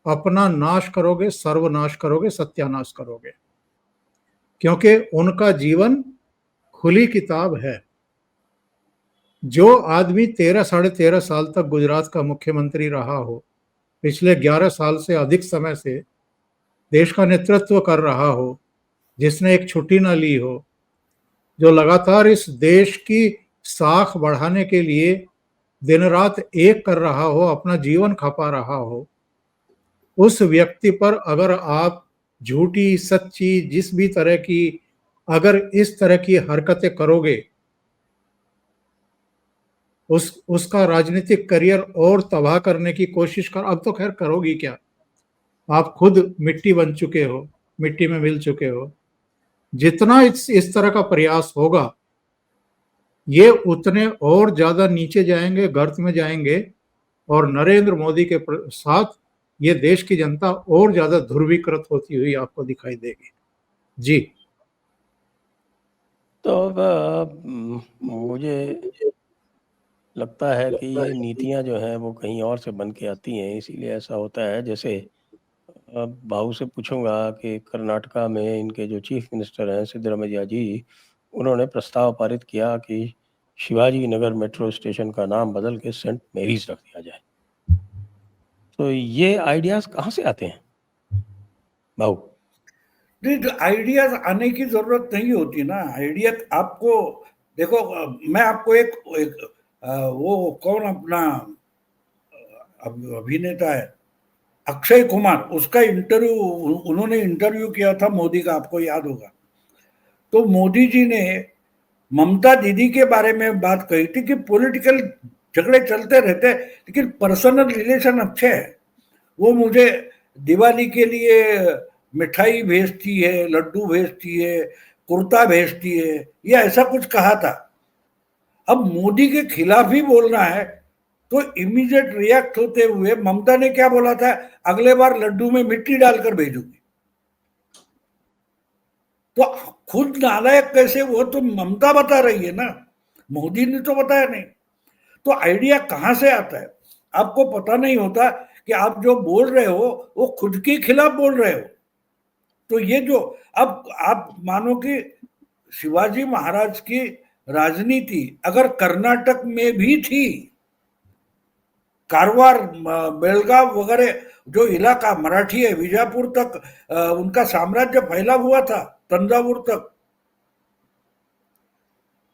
अपना नाश करोगे, सर्वनाश करोगे, सत्यानाश करोगे। क्योंकि उनका जीवन खुली किताब है। जो आदमी 13 साढ़े 13 साल तक गुजरात का मुख्यमंत्री रहा हो, पिछले 11 साल से अधिक समय से देश का नेतृत्व कर रहा हो, जिसने एक छुट्टी ना ली हो, जो लगातार इस देश की साख बढ़ाने के लिए दिन रात एक कर रहा हो, अपना जीवन खपा रहा हो, उस व्यक्ति पर अगर आप झूठी सच्ची जिस भी तरह की अगर इस तरह की हरकतें करोगे, उसका राजनीतिक करियर और तबाह करने की कोशिश कर, अब तो खैर करोगी क्या, आप खुद मिट्टी बन चुके हो, मिट्टी में मिल चुके हो। जितना इस तरह का प्रयास होगा, ये उतने और ज्यादा नीचे जाएंगे, गर्त में जाएंगे, और नरेंद्र मोदी के साथ ये देश की जनता और ज्यादा ध्रुवीकृत होती हुई आपको दिखाई देगी। जी। तो मुझे लगता है कि ये नीतियां जो हैं वो कहीं और से बन के आती हैं, इसीलिए ऐसा होता है। जैसे भाऊ से पूछूंगा कि कर्नाटका में इनके जो चीफ मिनिस्टर हैं सिद्धरामैया जी, उन्होंने प्रस्ताव पारित किया कि शिवाजी नगर मेट्रो स्टेशन का नाम बदल के सेंट मेरीज रख दिया जाए। तो ये आइडियाज कहाँ से आते हैं भाऊ? नहीं, तो आइडियाज आने की जरूरत नहीं होती ना। आइडिया आपको देखो, मैं आपको एक वो कौन अपना अभिनेता है, अक्षय कुमार, उसका इंटरव्यू, उन्होंने इंटरव्यू किया था मोदी का, आपको याद होगा। तो मोदी जी ने ममता दीदी के बारे में बात कही थी कि पॉलिटिकल झगड़े चलते रहते हैं लेकिन पर्सनल रिलेशन अच्छे हैं। वो मुझे दिवाली के लिए मिठाई भेजती है, लड्डू भेजती है, कुर्ता भेजती है, या ऐसा कुछ कहा था। अब मोदी के खिलाफ ही बोलना है तो इमीडिएट रिएक्ट होते हुए ममता ने क्या बोला था, अगले बार लड्डू में मिट्टी डालकर भेजूंगी। तो खुद नालायक कैसे, वो तो ममता बता रही है ना, मोदी ने तो बताया नहीं। तो आइडिया कहां से आता है आपको पता नहीं होता कि आप जो बोल रहे हो वो खुद के खिलाफ बोल रहे हो। तो ये जो अब आप मानो कि शिवाजी महाराज की राजनीति अगर कर्नाटक में भी थी, कारवार, बेलगाव वगैरह जो इलाका मराठी है, विजापुर तक उनका साम्राज्य फैला हुआ था, तंजावुर तक।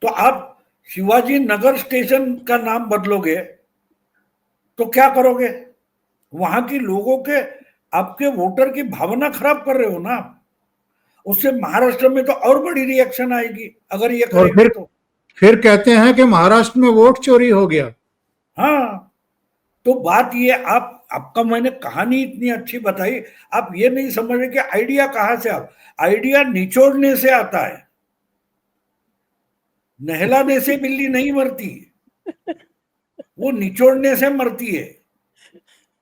तो आप शिवाजी नगर स्टेशन का नाम बदलोगे तो क्या करोगे? वहां के लोगों के, आपके वोटर की भावना खराब कर रहे हो ना। उससे महाराष्ट्र में तो और बड़ी रिएक्शन आएगी अगर ये करेंगे। तो फिर कहते हैं कि महाराष्ट्र में वोट चोरी हो गया। हाँ, तो बात ये, आपका मैंने कहानी इतनी अच्छी बताई, आप ये नहीं समझ रहे कि आइडिया कहां से आइडिया निचोड़ने से आता है। नहलाने से बिल्ली नहीं मरती, वो निचोड़ने से मरती है।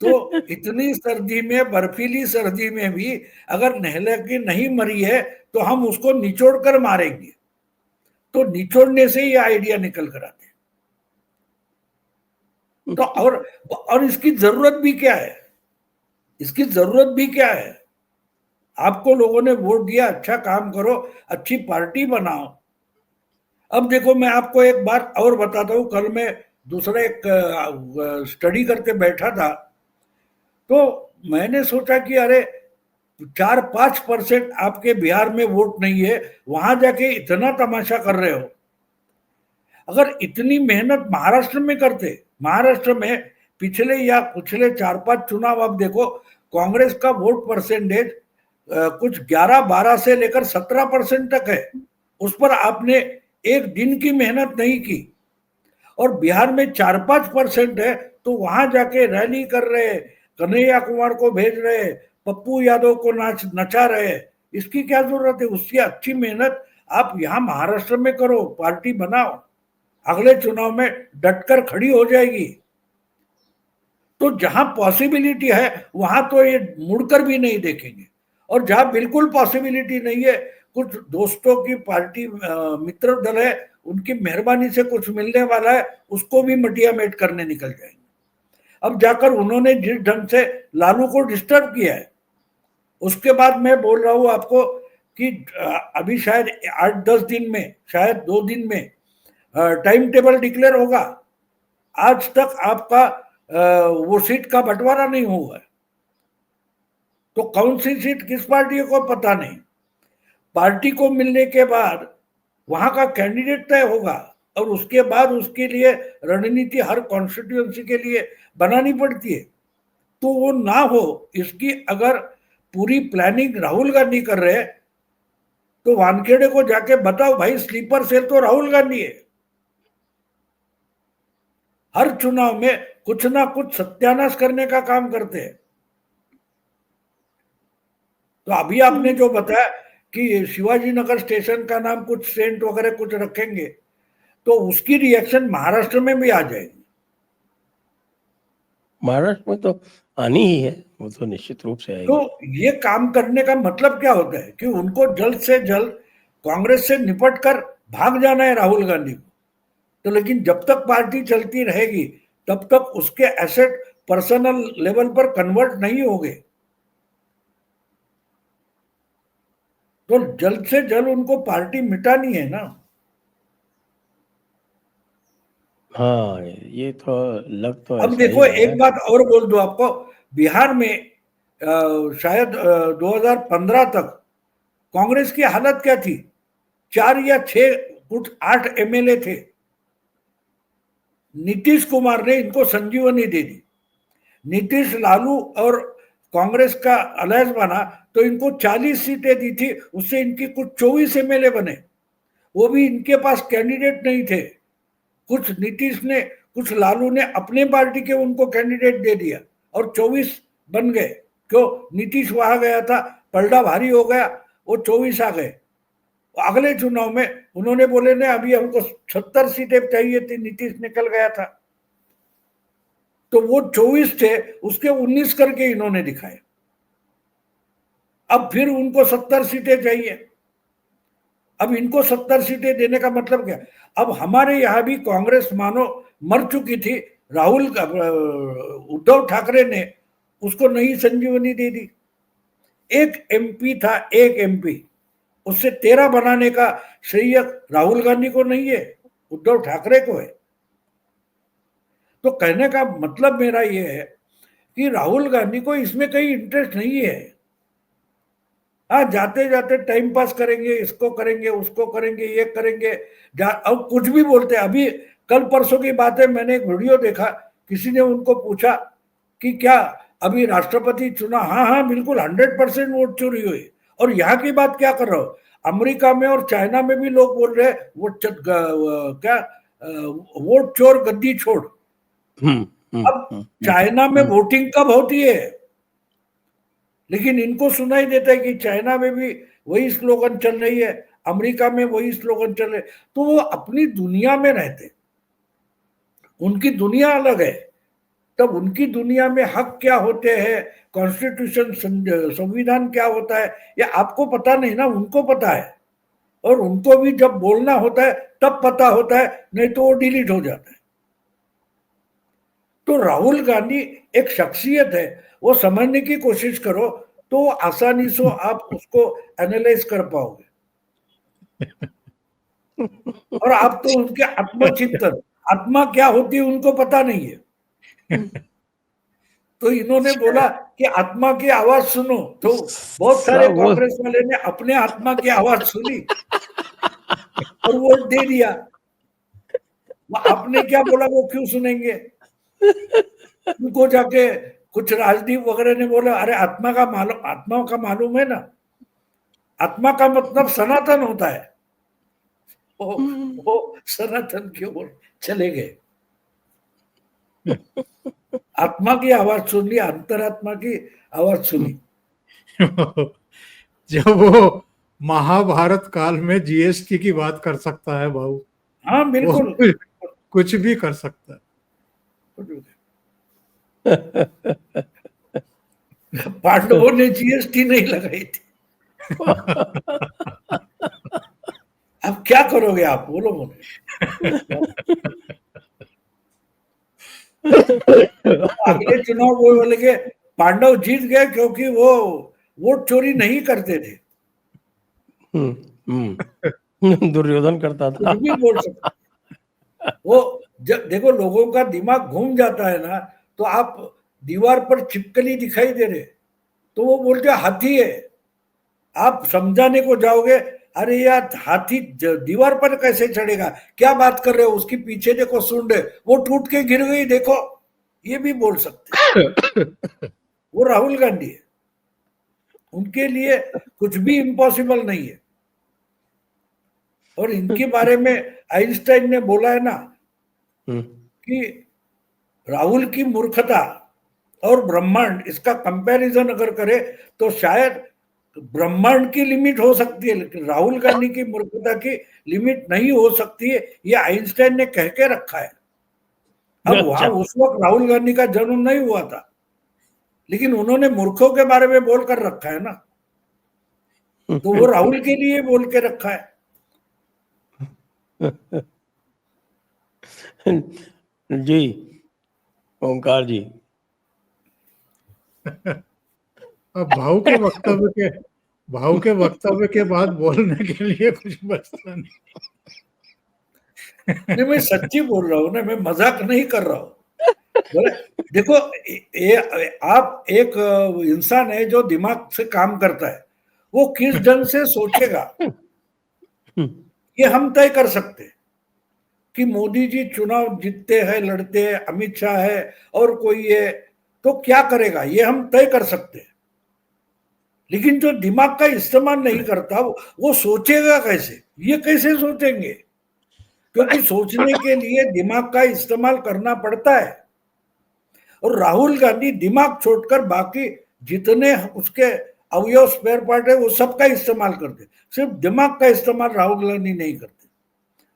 तो इतनी सर्दी में, बर्फीली सर्दी में भी अगर नहला के नहीं मरी है तो हम उसको निचोड़ कर मारेंगे। तो निचोड़ने से ये आइडिया निकल कर आते हैं। तो और इसकी जरूरत भी क्या है? इसकी जरूरत भी क्या है? आपको लोगों ने वोट दिया, अच्छा काम करो, अच्छी पार्टी बनाओ। अब देखो, मैं आपको एक बार और बताता हूं। कल मैं दूसरा एक स्टडी करके बैठा था, तो मैंने सोचा कि अरे 4-5% आपके बिहार में वोट नहीं है, वहां जाके इतना तमाशा कर रहे हो। अगर इतनी मेहनत महाराष्ट्र में करते, महाराष्ट्र में पिछले 4-5 चुनाव आप देखो, कांग्रेस का वोट परसेंटेज कुछ 11-12 से लेकर 17% तक है। उस पर आपने एक दिन की मेहनत नहीं की, और बिहार में 4-5% है, तो वहां जाके रैली कर रहे, कन्हैया कुमार को भेज रहे, पप्पू यादव को नचा रहे। इसकी क्या जरूरत है? उसकी अच्छी मेहनत आप यहाँ महाराष्ट्र में करो, पार्टी बनाओ, अगले चुनाव में डटकर खड़ी हो जाएगी। तो जहां पॉसिबिलिटी है वहां तो ये मुड़कर भी नहीं देखेंगे, और जहां बिल्कुल पॉसिबिलिटी नहीं है, कुछ दोस्तों की पार्टी मित्र दल है, उनकी मेहरबानी से कुछ मिलने वाला है, उसको भी मटिया मेट करने निकल जाएंगे। अब जाकर उन्होंने जिस ढंग से लालू को डिस्टर्ब किया है, उसके बाद मैं बोल रहा हूं आपको कि अभी शायद 8-10 दिन में, शायद 2 दिन में टाइम टेबल डिक्लेयर होगा। आज तक आपका वो सीट का बंटवारा नहीं हुआ है, तो कौन सी सीट किस पार्टी को पता नहीं। पार्टी को मिलने के बाद वहां का कैंडिडेट तय होगा, और उसके बाद उसके लिए रणनीति हर कॉन्स्टिट्यूएंसी के लिए बनानी पड़ती है। तो वो ना हो, इसकी अगर पूरी प्लानिंग राहुल गांधी कर रहे हैं, तो वानखेड़े को जाके बताओ भाई, स्लीपर सेल तो राहुल गांधी है। हर चुनाव में कुछ ना कुछ सत्यानाश करने का काम करते हैं। तो अभी आपने जो बताया कि शिवाजी नगर स्टेशन का नाम कुछ सेंट वगैरह कुछ रखेंगे, तो उसकी रिएक्शन महाराष्ट्र में भी आ जाएगी। महाराष्ट्र में तो आनी ही है, वो तो निश्चित रूप से आएगी। तो ये काम करने का मतलब क्या होता है कि उनको जल्द से जल्द कांग्रेस से निपट कर भाग जाना है राहुल गांधी को। तो लेकिन जब तक पार्टी चलती रहेगी, तब तक उसके एसेट पर्सनल लेवल पर कन्वर्ट नहीं होंगे। तो जल्द से जल्द उनको पार्टी मिटानी है ना। हाँ, ये तो लग तो अब ऐसा देखो, ही रहा है। एक बात और बोल दो आपको, बिहार में शायद 2015 तक कांग्रेस की हालत क्या थी? 4 या 6 कुछ 8 एमएलए थे। नीतीश कुमार ने इनको संजीवनी दे दी। नीतीश, लालू और कांग्रेस का अलायंस बना, तो इनको 40 सीटें दी थी, उससे इनकी कुछ 24 एमएलए बने। वो भी इनके पास कैंडिडेट नहीं थे। कुछ नीतीश ने, कुछ लालू ने अपने पार्टी के उनको कैंडिडेट दे दिया, और 24 बन गए। क्यों? नीतीश वहां गया था, पलड़ा भारी हो गया, वो 24 आ गए। अगले चुनाव में उन्होंने बोले ने अभी हमको 76 सीटें चाहिए थी, नीतीश निकल गया था, तो वो 24 थे, उसके 19 करके इन्होंने दिखाए। अब फिर उनको 70 सीटें चाहिए। अब इनको 70 सीटें देने का मतलब क्या? अब हमारे यहां भी कांग्रेस मानो मर चुकी थी, राहुल उद्धव ठाकरे ने उसको नई संजीवनी दे दी। एक एमपी था, एक एमपी, उससे 13 बनाने का श्रेय राहुल गांधी को नहीं है, उद्धव ठाकरे को है। तो कहने का मतलब मेरा यह है कि राहुल गांधी को इसमें कहीं इंटरेस्ट नहीं है। हाँ, जाते जाते टाइम पास करेंगे, इसको करेंगे, उसको करेंगे, ये करेंगे, अब कुछ भी बोलते हैं। अभी कल परसों की बात है, मैंने एक वीडियो देखा, किसी ने उनको पूछा कि क्या अभी राष्ट्रपति चुना? हाँ हाँ बिल्कुल, 100% वोट चोरी हुई। और यहाँ की बात क्या कर रहा हो, अमेरिका में और चाइना में भी लोग बोल रहे हैं वो क्या वोट चोर गद्दी छोड़। अब चाइना में वोटिंग कब होती है? लेकिन इनको सुनाई देता है कि चाइना में भी वही स्लोगन चल रही है, अमेरिका में वही स्लोगन चल रहे। तो वो अपनी दुनिया में रहते, उनकी दुनिया अलग है। तब उनकी दुनिया में हक क्या होते हैं, कॉन्स्टिट्यूशन, संविधान क्या होता है, ये आपको पता नहीं ना, उनको पता है। और उनको भी जब बोलना होता है तब पता होता है, नहीं तो वो डिलीट हो जाता है। तो राहुल गांधी एक शख्सियत है, वो समझने की कोशिश करो तो आसानी से आप उसको एनालाइज कर पाओगे। और आप तो उनके आत्मचिंतन, आत्मा क्या होती है उनको पता नहीं है। तो इन्होंने बोला कि आत्मा की आवाज सुनो, तो बहुत सारे सब वो कांग्रेस वाले ने अपने आत्मा की आवाज सुनी और वोट दे दिया। आपने क्या बोला वो क्यों सुनेंगे? उनको जाके कुछ राजदीप वगैरह ने बोला, अरे आत्मा का मालूम है ना, आत्मा का मतलब सनातन होता है। वो सनातन क्यों बोल चले गए। आत्मा की आवाज सुन ली, अंतरात्मा की आवाज सुनी। जब वो महाभारत काल में जीएसटी की बात कर सकता है भाऊ, हाँ वो बिल्कुल। कुछ भी कर सकता है। पांडवों ने जीएसटी नहीं लगाई थी। अब क्या करोगे आप, बोलो मुझे। अगले चुनाव वो बोले कि पांडव जीत गए क्योंकि वो वोट चोरी नहीं करते थे। दुर्योधन करता था। कुछ भी बोल सकते। वो देखो लोगों का दिमाग घूम जाता है ना, तो आप दीवार पर छिपकली दिखाई दे रहे तो वो बोलते हाथी है। आप समझाने को जाओगे, अरे यार हाथी दीवार पर कैसे चढ़ेगा, क्या बात कर रहे हो, उसके पीछे देखो सूंड है, वो टूट के गिर गई देखो, ये भी बोल सकते। वो राहुल गांधी है, उनके लिए कुछ भी इम्पॉसिबल नहीं है। और इनके बारे में आइंस्टाइन ने बोला है ना कि राहुल की मूर्खता और ब्रह्मांड, इसका कंपैरिजन अगर करे तो शायद ब्रह्मांड की लिमिट हो सकती है, लेकिन राहुल गांधी की मूर्खता की लिमिट नहीं हो सकती है। ये आइंस्टाइन ने कह के रखा है। अब वहां उस वक्त राहुल गांधी का जन्म नहीं हुआ था, लेकिन उन्होंने मूर्खों के बारे में बोल कर रखा है ना, तो वो राहुल के लिए बोल के रखा है। जी ओंकार जी। अब भाव के वक्तव्य के बाद बोलने के लिए कुछ बचता नहीं। नहीं, मैं सच्ची बोल रहा हूँ ना, मैं मजाक नहीं कर रहा हूँ। बोले देखो आप एक इंसान है जो दिमाग से काम करता है, वो किस ढंग से सोचेगा ये हम तय कर सकते हैं। कि मोदी जी चुनाव जीतते हैं, लड़ते हैं, अमित शाह है और कोई है, तो क्या करेगा ये हम तय कर सकते हैं। लेकिन जो दिमाग का इस्तेमाल नहीं करता वो सोचेगा कैसे, ये कैसे सोचेंगे? क्योंकि सोचने के लिए दिमाग का इस्तेमाल करना पड़ता है। और राहुल गांधी दिमाग छोड़कर बाकी जितने उसके अवयव स्पेयर पार्ट है वो सबका इस्तेमाल करते, सिर्फ दिमाग का इस्तेमाल राहुल गांधी नहीं करते।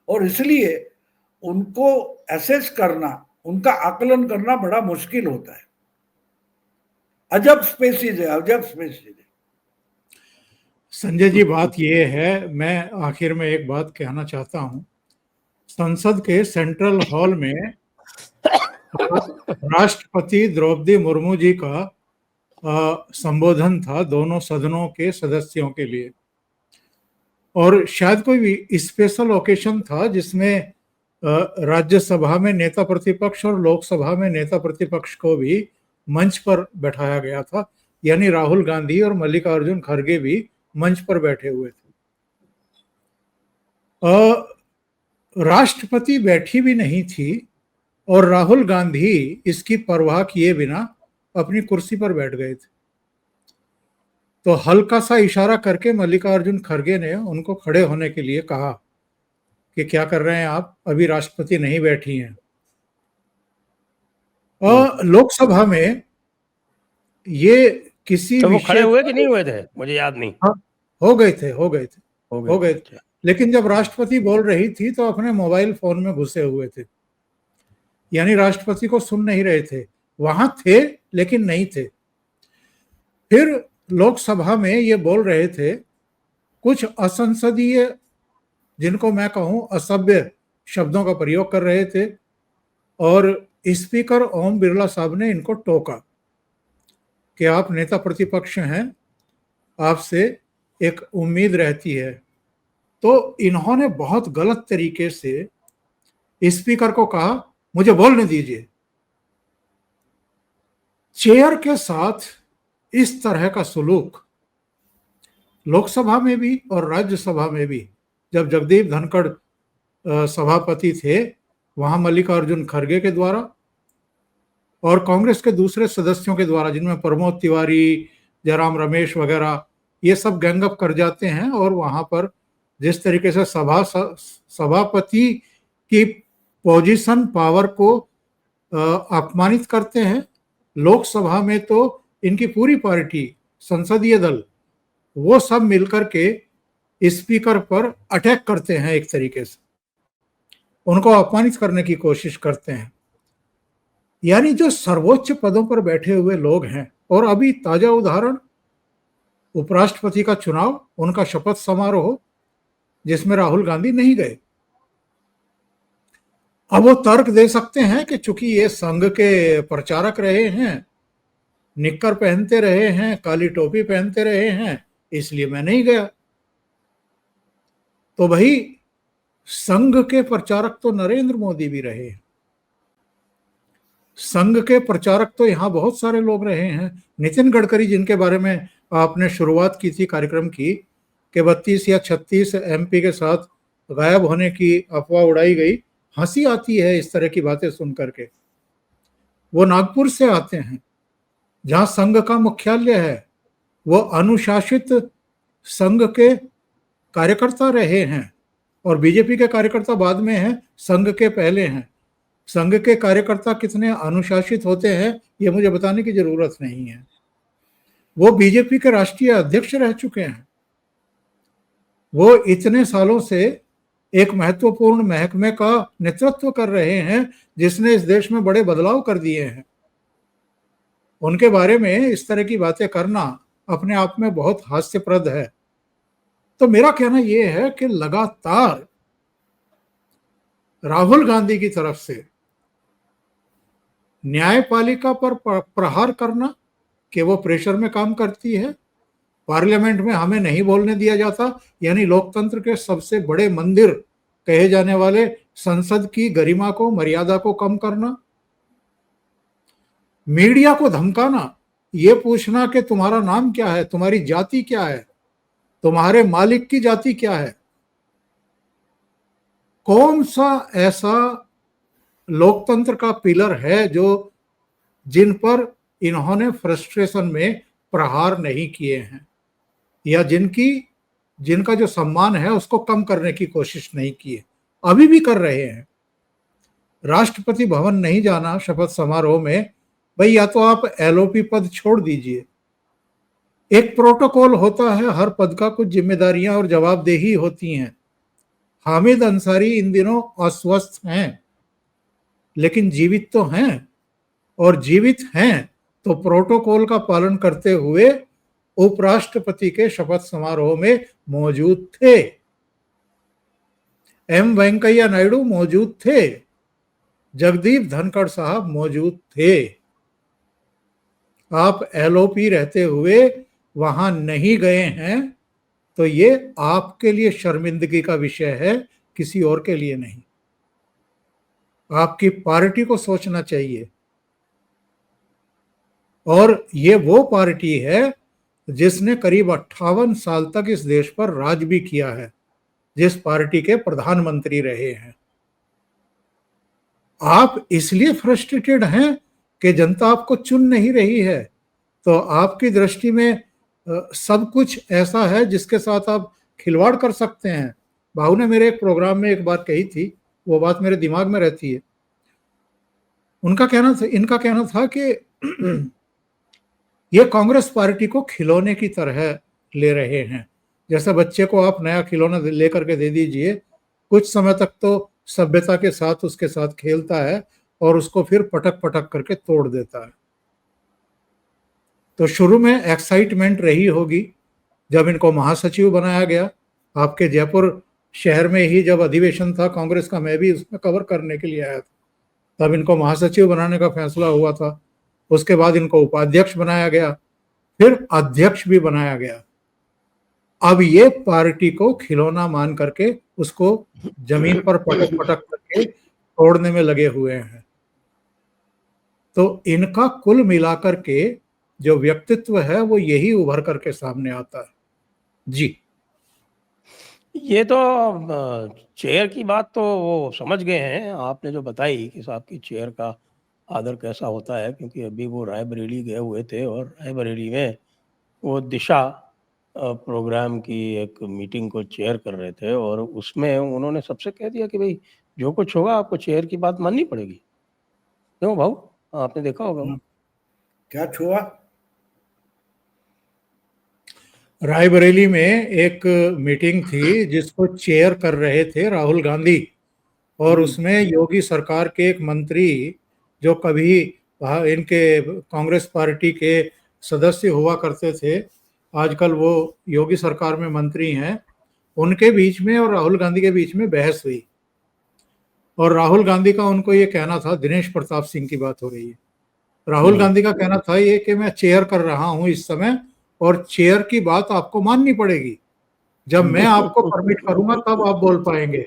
और इसलिए उनको एसेस करना, उनका आकलन करना बड़ा मुश्किल होता है। अजब स्पेसीज है, अजब स्पेसीज है। संजय जी बात ये है, मैं आखिर में एक बात कहना चाहता हूँ। संसद के सेंट्रल हॉल में राष्ट्रपति द्रौपदी मुर्मू जी का संबोधन था दोनों सदनों के सदस्यों के लिए, और शायद कोई स्पेशल ओकेशन था जिसमें राज्यसभा में नेता प्रतिपक्ष और लोकसभा में नेता प्रतिपक्ष को भी मंच पर बैठाया गया था, यानी राहुल गांधी और मल्लिकार्जुन खड़गे भी मंच पर बैठे हुए थे। राष्ट्रपति बैठी भी नहीं थी और राहुल गांधी इसकी परवाह किए बिना अपनी कुर्सी पर बैठ गए थे। तो हल्का सा इशारा करके मल्लिकार्जुन खड़गे ने उनको खड़े होने के लिए कहा कि क्या कर रहे हैं आप, अभी राष्ट्रपति नहीं बैठी हैं। लोकसभा में ये किसी तो वो खड़े विषय हुए कि नहीं हुए थे, मुझे याद नहीं। हाँ, हो गए थे। लेकिन जब राष्ट्रपति बोल रही थी तो अपने मोबाइल फोन में घुसे हुए थे, यानी राष्ट्रपति को सुन नहीं रहे थे। वहां थे लेकिन नहीं थे। फिर लोकसभा में ये बोल रहे थे कुछ असंसदीय, जिनको मैं कहूं असभ्य शब्दों का प्रयोग कर रहे थे, और स्पीकर ओम बिरला साहब ने इनको टोका कि आप नेता प्रतिपक्ष हैं, आपसे एक उम्मीद रहती है। तो इन्होंने बहुत गलत तरीके से स्पीकर को कहा मुझे बोलने दीजिए। चेयर के साथ इस तरह का सलूक लोकसभा में भी और राज्यसभा में भी, जब जगदीप धनखड़ सभापति थे, वहां मल्लिकार्जुन खड़गे के द्वारा और कांग्रेस के दूसरे सदस्यों के द्वारा, जिनमें प्रमोद तिवारी, जयराम रमेश वगैरह, ये सब गैंगअप कर जाते हैं और वहां पर जिस तरीके से सभापति की पोजीशन पावर को अपमानित करते हैं। लोकसभा में तो इनकी पूरी पार्टी, संसदीय दल, वो सब मिलकर के स्पीकर पर अटैक करते हैं, एक तरीके से उनको अपमानित करने की कोशिश करते हैं। यानी जो सर्वोच्च पदों पर बैठे हुए लोग हैं, और अभी ताजा उदाहरण उपराष्ट्रपति का चुनाव, उनका शपथ समारोह जिसमें राहुल गांधी नहीं गए। अब वो तर्क दे सकते हैं कि चूंकि ये संघ के प्रचारक रहे हैं, निक्कर पहनते रहे हैं, काली टोपी पहनते रहे हैं, इसलिए मैं नहीं गया। तो भाई संघ के प्रचारक तो नरेंद्र मोदी भी रहे हैं, संघ के प्रचारक तो यहां बहुत सारे लोग रहे हैं। नितिन गडकरी, जिनके बारे में आपने शुरुआत की थी कार्यक्रम की कि 32 या 36 एमपी के साथ गायब होने की अफवाह उड़ाई गई, हंसी आती है इस तरह की बातें सुन करके। वो नागपुर से आते हैं, जहां संघ का मुख्यालय है। वो अनुशासित संघ के कार्यकर्ता रहे हैं, और बीजेपी के कार्यकर्ता बाद में हैं, संघ के पहले हैं। संघ के कार्यकर्ता कितने अनुशासित होते हैं ये मुझे बताने की जरूरत नहीं है। वो बीजेपी के राष्ट्रीय अध्यक्ष रह चुके हैं। वो इतने सालों से एक महत्वपूर्ण महकमे का नेतृत्व कर रहे हैं जिसने इस देश में बड़े बदलाव कर दिए हैं। उनके बारे में इस तरह की बातें करना अपने आप में बहुत हास्यप्रद है। तो मेरा कहना यह है कि लगातार राहुल गांधी की तरफ से न्यायपालिका पर प्रहार करना कि वो प्रेशर में काम करती है, पार्लियामेंट में हमें नहीं बोलने दिया जाता, यानी लोकतंत्र के सबसे बड़े मंदिर कहे जाने वाले संसद की गरिमा को, मर्यादा को कम करना, मीडिया को धमकाना, ये पूछना कि तुम्हारा नाम क्या है, तुम्हारी जाति क्या है, तुम्हारे मालिक की जाति क्या है। कौन सा ऐसा लोकतंत्र का पिलर है जो जिन पर इन्होंने फ्रस्ट्रेशन में प्रहार नहीं किए हैं, या जिनका जो सम्मान है उसको कम करने की कोशिश नहीं की है, अभी भी कर रहे हैं। राष्ट्रपति भवन नहीं जाना शपथ समारोह में, भाई या तो आप एलओपी पद छोड़ दीजिए। एक प्रोटोकॉल होता है, हर पद का कुछ जिम्मेदारियां और जवाबदेही होती हैं। हामिद अंसारी इन दिनों अस्वस्थ हैं, लेकिन जीवित तो हैं, और जीवित हैं तो प्रोटोकॉल का पालन करते हुए उपराष्ट्रपति के शपथ समारोह में मौजूद थे। एम वेंकैया नायडू मौजूद थे, जगदीप धनखड़ साहब मौजूद थे। आप एलओपी रहते हुए वहां नहीं गए हैं तो ये आपके लिए शर्मिंदगी का विषय है, किसी और के लिए नहीं। आपकी पार्टी को सोचना चाहिए। और ये वो पार्टी है जिसने करीब 58 साल तक इस देश पर राज भी किया है, जिस पार्टी के प्रधानमंत्री रहे हैं। आप इसलिए फ्रस्ट्रेटेड हैं कि जनता आपको चुन नहीं रही है, तो आपकी दृष्टि में सब कुछ ऐसा है जिसके साथ आप खिलवाड़ कर सकते हैं। बाबू ने मेरे एक प्रोग्राम में एक बार कही थी, वो बात मेरे दिमाग में रहती है। इनका कहना था कि ये कांग्रेस पार्टी को खिलौने की तरह ले रहे हैं। जैसे बच्चे को आप नया खिलौना लेकर के दे दीजिए, कुछ समय तक तो सभ्यता के साथ उसके साथ खेलता है और उसको फिर पटक पटक करके तोड़ देता है। तो शुरू में एक्साइटमेंट रही होगी जब इनको महासचिव बनाया गया। आपके जयपुर शहर में ही जब अधिवेशन था कांग्रेस का, मैं भी उसमें कवर करने के लिए आया था, तब इनको महासचिव बनाने का फैसला हुआ था। उसके बाद इनको उपाध्यक्ष बनाया गया, फिर अध्यक्ष भी बनाया गया। अब ये पार्टी को खिलौना मान करके उसको जमीन पर पटक पटक करके तोड़ने में लगे हुए हैं। तो इनका कुल मिलाकर के जो व्यक्तित्व है वो यही उभर करके सामने आता है। जी। ये तो चेयर की बात तो वो समझ गए हैं, आपने जो बताई कि साहब की चेयर का आदर कैसा होता है, क्योंकि अभी वो रायबरेली गए हुए थे और रायबरेली में वो दिशा प्रोग्राम की एक मीटिंग को चेयर कर रहे थे और उसमें उन्होंने सबसे कह दिया कि भाई जो कुछ होगा आपको चेयर की बात माननी पड़ेगी। क्यों भाऊ, आपने देखा होगा वो। क्या छुआ? रायबरेली में एक मीटिंग थी जिसको चेयर कर रहे थे राहुल गांधी, और उसमें योगी सरकार के एक मंत्री जो कभी इनके कांग्रेस पार्टी के सदस्य हुआ करते थे, आजकल वो योगी सरकार में मंत्री हैं, उनके बीच में और राहुल गांधी के बीच में बहस हुई। और राहुल गांधी का उनको ये कहना था, दिनेश प्रताप सिंह की बात हो रही है, राहुल गांधी का कहना था ये कि मैं चेयर कर रहा हूं इस समय और चेयर की बात आपको माननी पड़ेगी, जब मैं आपको परमिट करूंगा तब आप बोल पाएंगे।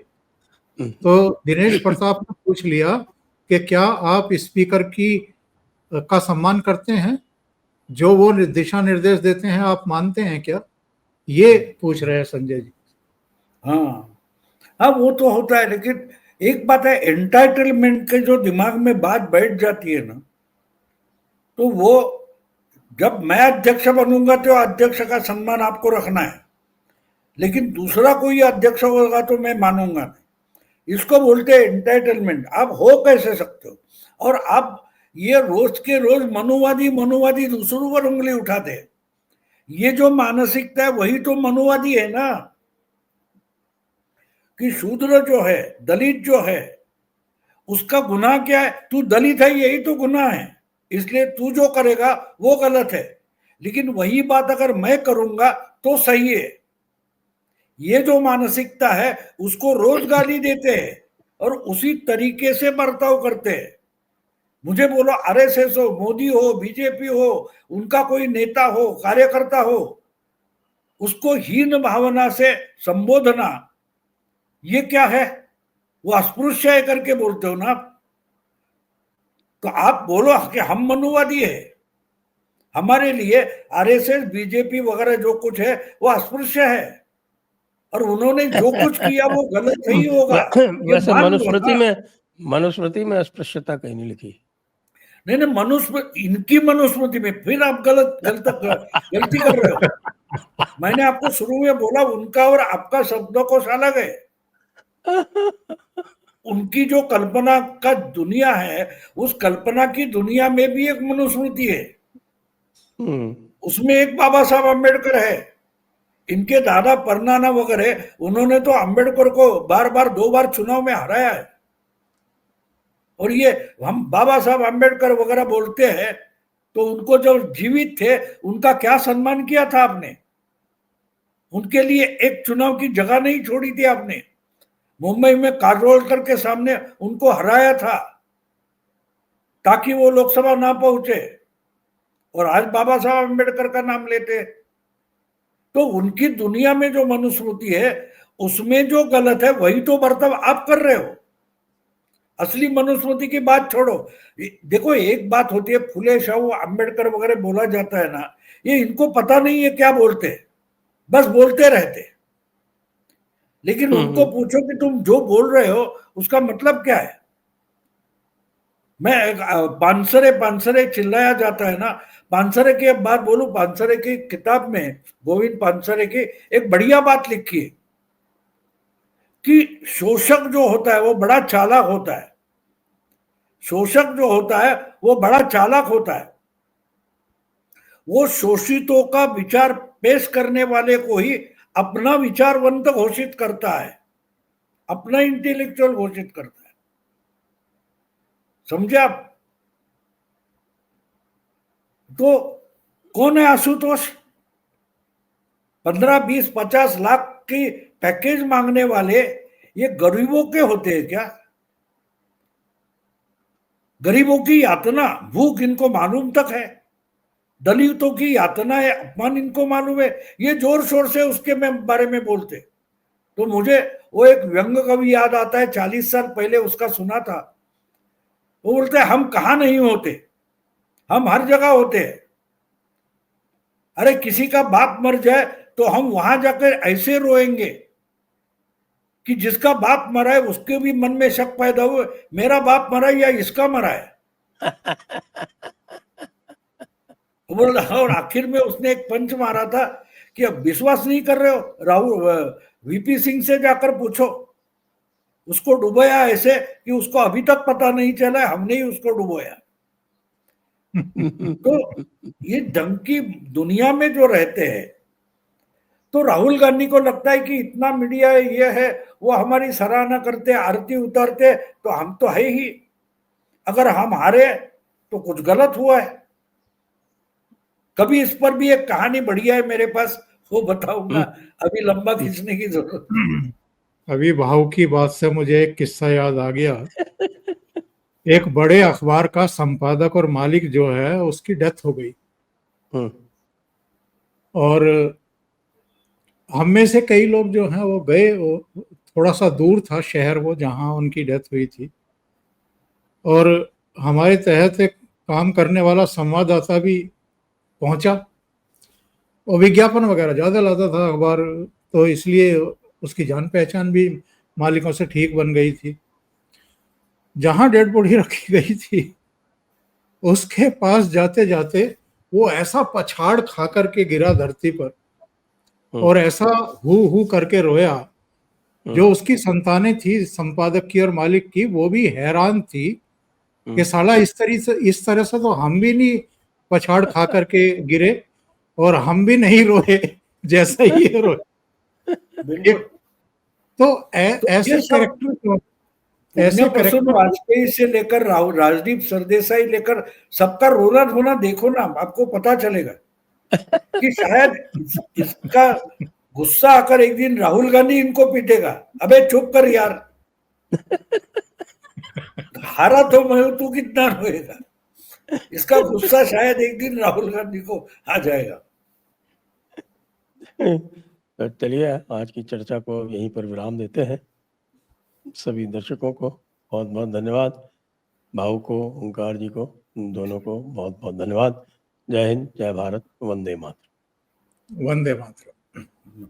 तो दिनेश प्रताप ने पूछ लिया कि क्या आप स्पीकर की का सम्मान करते हैं, जो वो दिशा निर्देश देते हैं आप मानते हैं क्या, ये पूछ रहे हैं संजय जी। हाँ हाँ, वो तो होता है, लेकिन एक बात है, एंटाइटलमेंट के जो दिमाग में बात बैठ जाती है ना, तो वो जब मैं अध्यक्ष बनूंगा तो अध्यक्ष का सम्मान आपको रखना है, लेकिन दूसरा कोई अध्यक्ष होगा तो मैं मानूंगा नहीं। इसको बोलते हैं एंटाइटलमेंट। आप हो कैसे सकते हो? और आप ये रोज के रोज मनुवादी मनुवादी दूसरों पर उंगली उठाते हैं। ये जो मानसिकता है वही तो मनुवादी है ना, कि शूद्र जो है, दलित जो है, उसका गुनाह क्या है? तू दलित है यही तो गुनाह है, इसलिए तू जो करेगा वो गलत है, लेकिन वही बात अगर मैं करूंगा तो सही है। ये जो मानसिकता है उसको रोज गाली देते हैं और उसी तरीके से बर्ताव करते हैं। मुझे बोलो आरएसएस हो, मोदी हो, बीजेपी हो, उनका कोई नेता हो, कार्यकर्ता हो, उसको हीन भावना से संबोधना, ये क्या है? वो अस्पृश्य है करके बोलते हो ना आप। तो आप बोलो कि हम मनुवादी है, हमारे लिए आरएसएस बीजेपी वगैरह जो कुछ है वो अस्पृश्य है, और उन्होंने जो कुछ किया वो गलत ही होगा, ये वैसे मान लो मनुस्मृति ना। मनुस्मृति में अस्पृश्यता कहीं नहीं लिखी। नहीं नहीं, मनुस्मृति, इनकी मनुस्मृति में फिर आप गलती कर रहे हो। मैंने आपको शुरू में बोला उनका और आपका शब्दकोश अलग है। उनकी जो कल्पना का दुनिया है, उस कल्पना की दुनिया में भी एक मनुस्मृति है, उसमें एक बाबा साहब अम्बेडकर है। इनके दादा परनाना वगैरह, उन्होंने तो अम्बेडकर को बार बार 2 बार चुनाव में हराया है। और ये हम बाबा साहब अम्बेडकर वगैरह बोलते हैं, तो उनको जब जीवित थे उनका क्या सम्मान किया था आपने? उनके लिए एक चुनाव की जगह नहीं छोड़ी थी आपने। मुंबई में काजोलकर के सामने उनको हराया था ताकि वो लोकसभा ना पहुंचे, और आज बाबा साहब अम्बेडकर का नाम लेते। तो उनकी दुनिया में जो मनुस्मृति है उसमें जो गलत है वही तो बर्ताव आप कर रहे हो। असली मनुस्मृति की बात छोड़ो। देखो, एक बात होती है, फुले शाहू अम्बेडकर वगैरह बोला जाता है ना, ये इनको पता नहीं है क्या बोलते, बस बोलते रहते। लेकिन उनको पूछो कि तुम जो बोल रहे हो उसका मतलब क्या है? मैं पानसरे पानसरे चिल्लाया जाता है ना, पानसरे की अब बात बोलूं। पानसरे की किताब में, गोविंद पानसरे की एक बढ़िया बात लिखी है कि शोषक जो होता है वो बड़ा चालाक होता है। शोषक जो होता है वो बड़ा चालाक होता है। वो शोषितों का विचार पेश करने वाले को ही अपना विचारवंत घोषित करता है, अपना इंटेलेक्चुअल घोषित करता है। समझे आप? तो कौन है आशुतोष? 15, 20, 50 लाख की पैकेज मांगने वाले ये गरीबों के होते हैं क्या? गरीबों की यातना, भूख इनको मालूम तक है, दलितों की यातना है, अपमान इनको मालूम है, ये जोर शोर से उसके बारे में बोलते। तो मुझे वो एक व्यंग कवि याद आता है, 40 साल पहले उसका सुना था। वो बोलते हैं, हम कहाँ नहीं होते, हम हर जगह होते हैं। अरे किसी का बाप मर जाए तो हम वहां जाकर ऐसे रोएंगे कि जिसका बाप मरा है उसके भी मन में शक पैदा हुए, मेरा बाप मरा है या इसका मरा है। बोल रहा, और आखिर में उसने एक पंच मारा था कि अब विश्वास नहीं कर रहे हो, राहुल वीपी सिंह से जाकर पूछो, उसको डुबोया ऐसे कि उसको अभी तक पता नहीं चला, हमने ही उसको डुबोया। तो ये ढंग की दुनिया में जो रहते हैं, तो राहुल गांधी को लगता है कि इतना मीडिया ये है, वो हमारी सराहना करते, आरती उतारते, तो हम तो है ही, अगर हम हारे तो कुछ गलत हुआ है। कभी इस पर भी एक कहानी बढ़िया है मेरे पास, वो बताऊंगा, अभी लंबा खींचने की जरूरत। अभी भाव की बात से मुझे एक किस्सा याद आ गया। एक बड़े अखबार का संपादक और मालिक जो है उसकी डेथ हो गई, और हम में से कई लोग जो हैं वो गए, वो थोड़ा सा दूर था शहर वो जहां उनकी डेथ हुई थी, और हमारे तहत एक काम करने वाला संवाददाता भी पहुंचा। और विज्ञापन वगैरह ज़्यादा लाता था अखबार, तो इसलिए उसकी जान पहचान भी मालिकों से ठीक बन गई थी। जहां डेड बॉडी रखी गई थी उसके पास जाते जाते वो ऐसा पछाड़ खा करके गिरा धरती पर, और ऐसा हु करके रोया, जो उसकी संतानें थी संपादक की और मालिक की, वो भी हैरान थी कि साला इस तरह से तो हम भी नहीं पछाड़ खा करके गिरे और हम भी नहीं रोए जैसा ये रोए। तो ऐसे कैरेक्टर, ऐसे प्रसन्न वाजपेयी से लेकर राजदीप सरदेसाई लेकर सबका रोना धोना देखो ना, आपको पता चलेगा कि शायद इसका गुस्सा आकर एक दिन राहुल गांधी इनको पीटेगा, अबे चुप कर यार, हारा तो मैं हूं, तू कितना रोएगा। इसका गुस्सा शायद एक दिन राहुल गांधी को आ जाएगा। तो चलिए आज की चर्चा को यहीं पर विराम देते हैं। सभी दर्शकों को बहुत बहुत धन्यवाद, भाऊ को, ओंकार जी को, दोनों को बहुत बहुत धन्यवाद। जय हिंद, जय भारत, वंदे मातरम। वंदे मातरम।